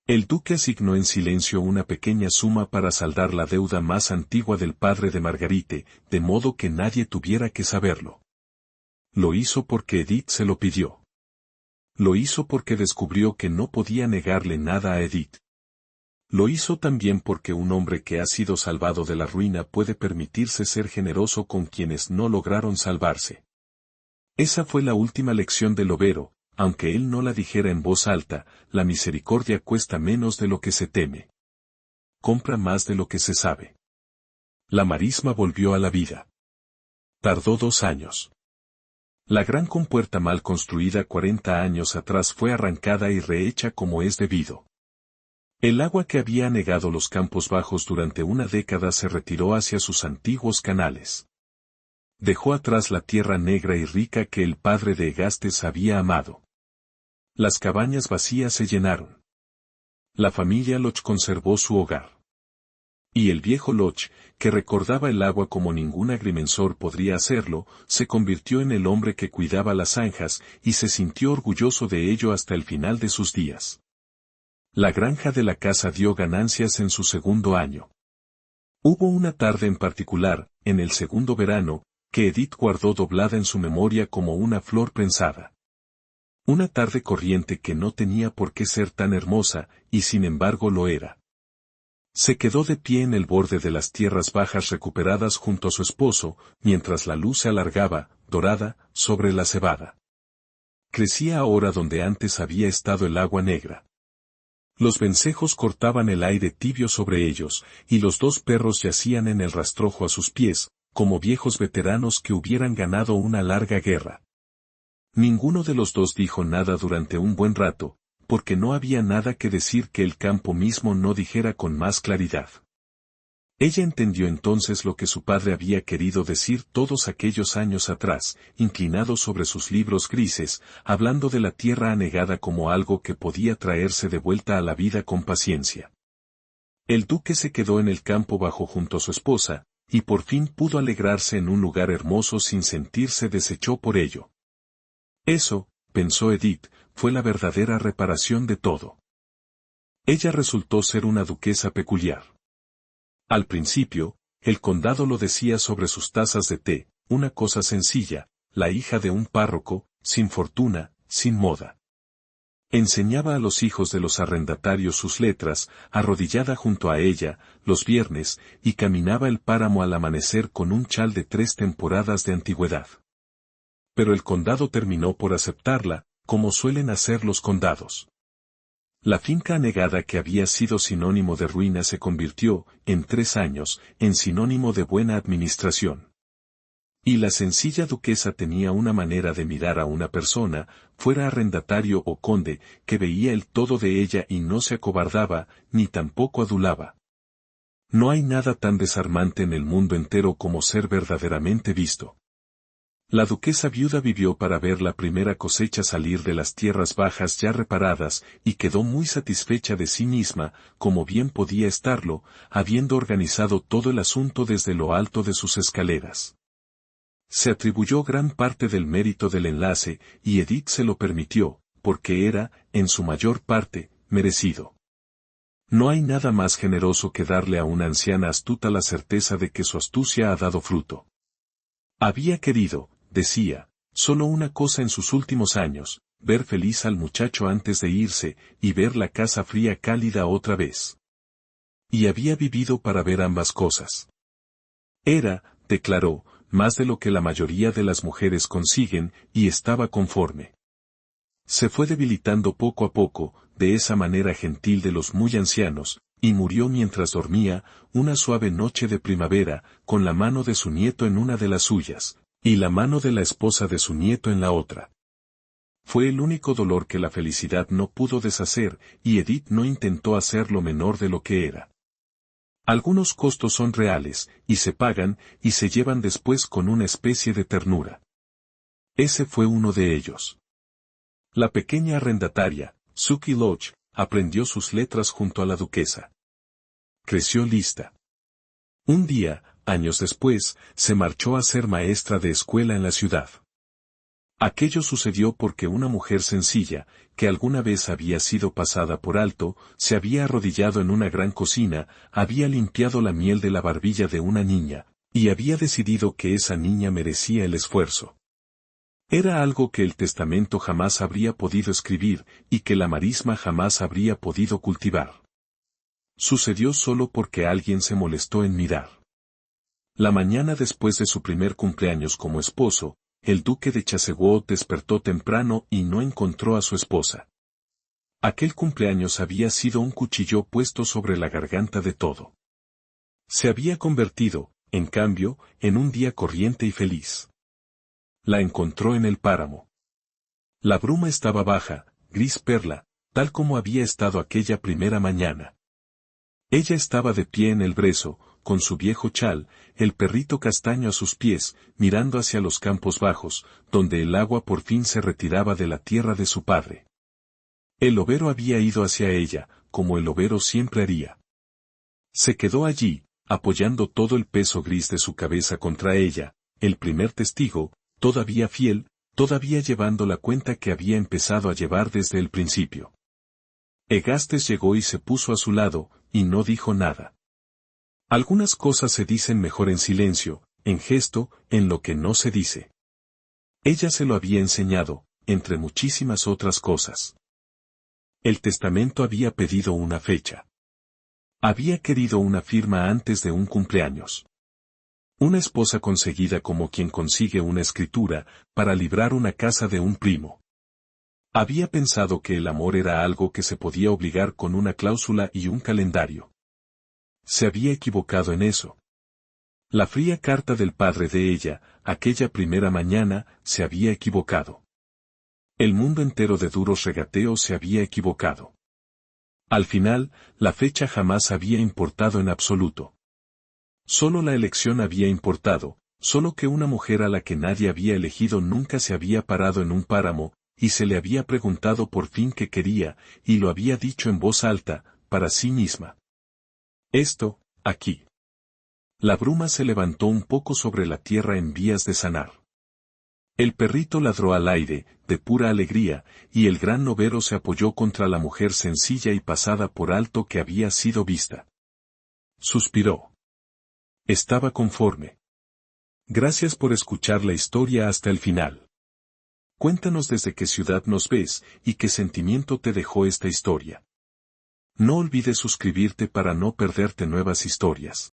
El duque asignó en silencio una pequeña suma para saldar la deuda más antigua del padre de Marguerite, de modo que nadie tuviera que saberlo. Lo hizo porque Edith se lo pidió. Lo hizo porque descubrió que no podía negarle nada a Edith. Lo hizo también porque un hombre que ha sido salvado de la ruina puede permitirse ser generoso con quienes no lograron salvarse. Esa fue la última lección del lobero. Aunque él no la dijera en voz alta, la misericordia cuesta menos de lo que se teme. Compra más de lo que se sabe. La marisma volvió a la vida. Tardó 2 años. La gran compuerta mal construida 40 años atrás fue arrancada y rehecha como es debido. El agua que había anegado los campos bajos durante 1 década se retiró hacia sus antiguos canales. Dejó atrás la tierra negra y rica que el padre de Egastes había amado. Las cabañas vacías se llenaron. La familia Loch conservó su hogar. Y el viejo Loch, que recordaba el agua como ningún agrimensor podría hacerlo, se convirtió en el hombre que cuidaba las zanjas y se sintió orgulloso de ello hasta el final de sus días. La granja de la casa dio ganancias en su 2.º año. Hubo una tarde en particular, en el 2.º verano, que Edith guardó doblada en su memoria como una flor prensada. Una tarde corriente que no tenía por qué ser tan hermosa, y sin embargo lo era. Se quedó de pie en el borde de las tierras bajas recuperadas junto a su esposo, mientras la luz se alargaba, dorada, sobre la cebada. Crecía ahora donde antes había estado el agua negra. Los vencejos cortaban el aire tibio sobre ellos, y los dos perros yacían en el rastrojo a sus pies, como viejos veteranos que hubieran ganado una larga guerra. Ninguno de los dos dijo nada durante un buen rato, porque no había nada que decir que el campo mismo no dijera con más claridad. Ella entendió entonces lo que su padre había querido decir todos aquellos años atrás, inclinado sobre sus libros grises, hablando de la tierra anegada como algo que podía traerse de vuelta a la vida con paciencia. El duque se quedó en el campo bajo junto a su esposa, y por fin pudo alegrarse en un lugar hermoso sin sentirse deshecho por ello. Eso, pensó Edith, fue la verdadera reparación de todo. Ella resultó ser una duquesa peculiar. Al principio, el condado lo decía sobre sus tazas de té, una cosa sencilla, la hija de un párroco, sin fortuna, sin moda. Enseñaba a los hijos de los arrendatarios sus letras, arrodillada junto a ella, los viernes, y caminaba el páramo al amanecer con un chal de 3 temporadas de antigüedad. Pero el condado terminó por aceptarla, como suelen hacer los condados. La finca anegada que había sido sinónimo de ruina se convirtió, en 3 años, en sinónimo de buena administración. Y la sencilla duquesa tenía una manera de mirar a una persona, fuera arrendatario o conde, que veía el todo de ella y no se acobardaba, ni tampoco adulaba. No hay nada tan desarmante en el mundo entero como ser verdaderamente visto. La duquesa viuda vivió para ver la primera cosecha salir de las tierras bajas ya reparadas y quedó muy satisfecha de sí misma, como bien podía estarlo, habiendo organizado todo el asunto desde lo alto de sus escaleras. Se atribuyó gran parte del mérito del enlace, y Edith se lo permitió, porque era, en su mayor parte, merecido. No hay nada más generoso que darle a una anciana astuta la certeza de que su astucia ha dado fruto. Había querido, decía, solo una cosa en sus últimos años, ver feliz al muchacho antes de irse, y ver la casa fría cálida otra vez. Y había vivido para ver ambas cosas. Era, declaró, más de lo que la mayoría de las mujeres consiguen, y estaba conforme. Se fue debilitando poco a poco, de esa manera gentil de los muy ancianos, y murió mientras dormía, una suave noche de primavera, con la mano de su nieto en una de las suyas, y la mano de la esposa de su nieto en la otra. Fue el único dolor que la felicidad no pudo deshacer, y Edith no intentó hacerlo menor de lo que era. Algunos costos son reales, y se pagan, y se llevan después con una especie de ternura. Ese fue uno de ellos. La pequeña arrendataria, Suky Lodge, aprendió sus letras junto a la duquesa. Creció lista. Un día, años después, se marchó a ser maestra de escuela en la ciudad. Aquello sucedió porque una mujer sencilla, que alguna vez había sido pasada por alto, se había arrodillado en una gran cocina, había limpiado la miel de la barbilla de una niña, y había decidido que esa niña merecía el esfuerzo. Era algo que el testamento jamás habría podido escribir, y que la marisma jamás habría podido cultivar. Sucedió solo porque alguien se molestó en mirar. La mañana después de su primer cumpleaños como esposo, el duque de Chassewood despertó temprano y no encontró a su esposa. Aquel cumpleaños había sido un cuchillo puesto sobre la garganta de todo. Se había convertido, en cambio, en un día corriente y feliz. La encontró en el páramo. La bruma estaba baja, gris perla, tal como había estado aquella primera mañana. Ella estaba de pie en el brezo, con su viejo chal, el perrito castaño a sus pies, mirando hacia los campos bajos, donde el agua por fin se retiraba de la tierra de su padre. El lobero había ido hacia ella, como el lobero siempre haría. Se quedó allí, apoyando todo el peso gris de su cabeza contra ella, el primer testigo, todavía fiel, todavía llevando la cuenta que había empezado a llevar desde el principio. Egastes llegó y se puso a su lado, y no dijo nada. Algunas cosas se dicen mejor en silencio, en gesto, en lo que no se dice. Ella se lo había enseñado, entre muchísimas otras cosas. El testamento había pedido una fecha. Había querido una firma antes de un cumpleaños. Una esposa conseguida como quien consigue una escritura, para librar una casa de un primo. Había pensado que el amor era algo que se podía obligar con una cláusula y un calendario. Se había equivocado en eso. La fría carta del padre de ella, aquella primera mañana, se había equivocado. El mundo entero de duros regateos se había equivocado. Al final, la fecha jamás había importado en absoluto. Solo la elección había importado, solo que una mujer a la que nadie había elegido nunca se había parado en un páramo, y se le había preguntado por fin qué quería, y lo había dicho en voz alta, para sí misma. Esto, aquí. La bruma se levantó un poco sobre la tierra en vías de sanar. El perrito ladró al aire, de pura alegría, y el gran novero se apoyó contra la mujer sencilla y pasada por alto que había sido vista. Suspiró. Estaba conforme. Gracias por escuchar la historia hasta el final. Cuéntanos desde qué ciudad nos ves y qué sentimiento te dejó esta historia. No olvides suscribirte para no perderte nuevas historias.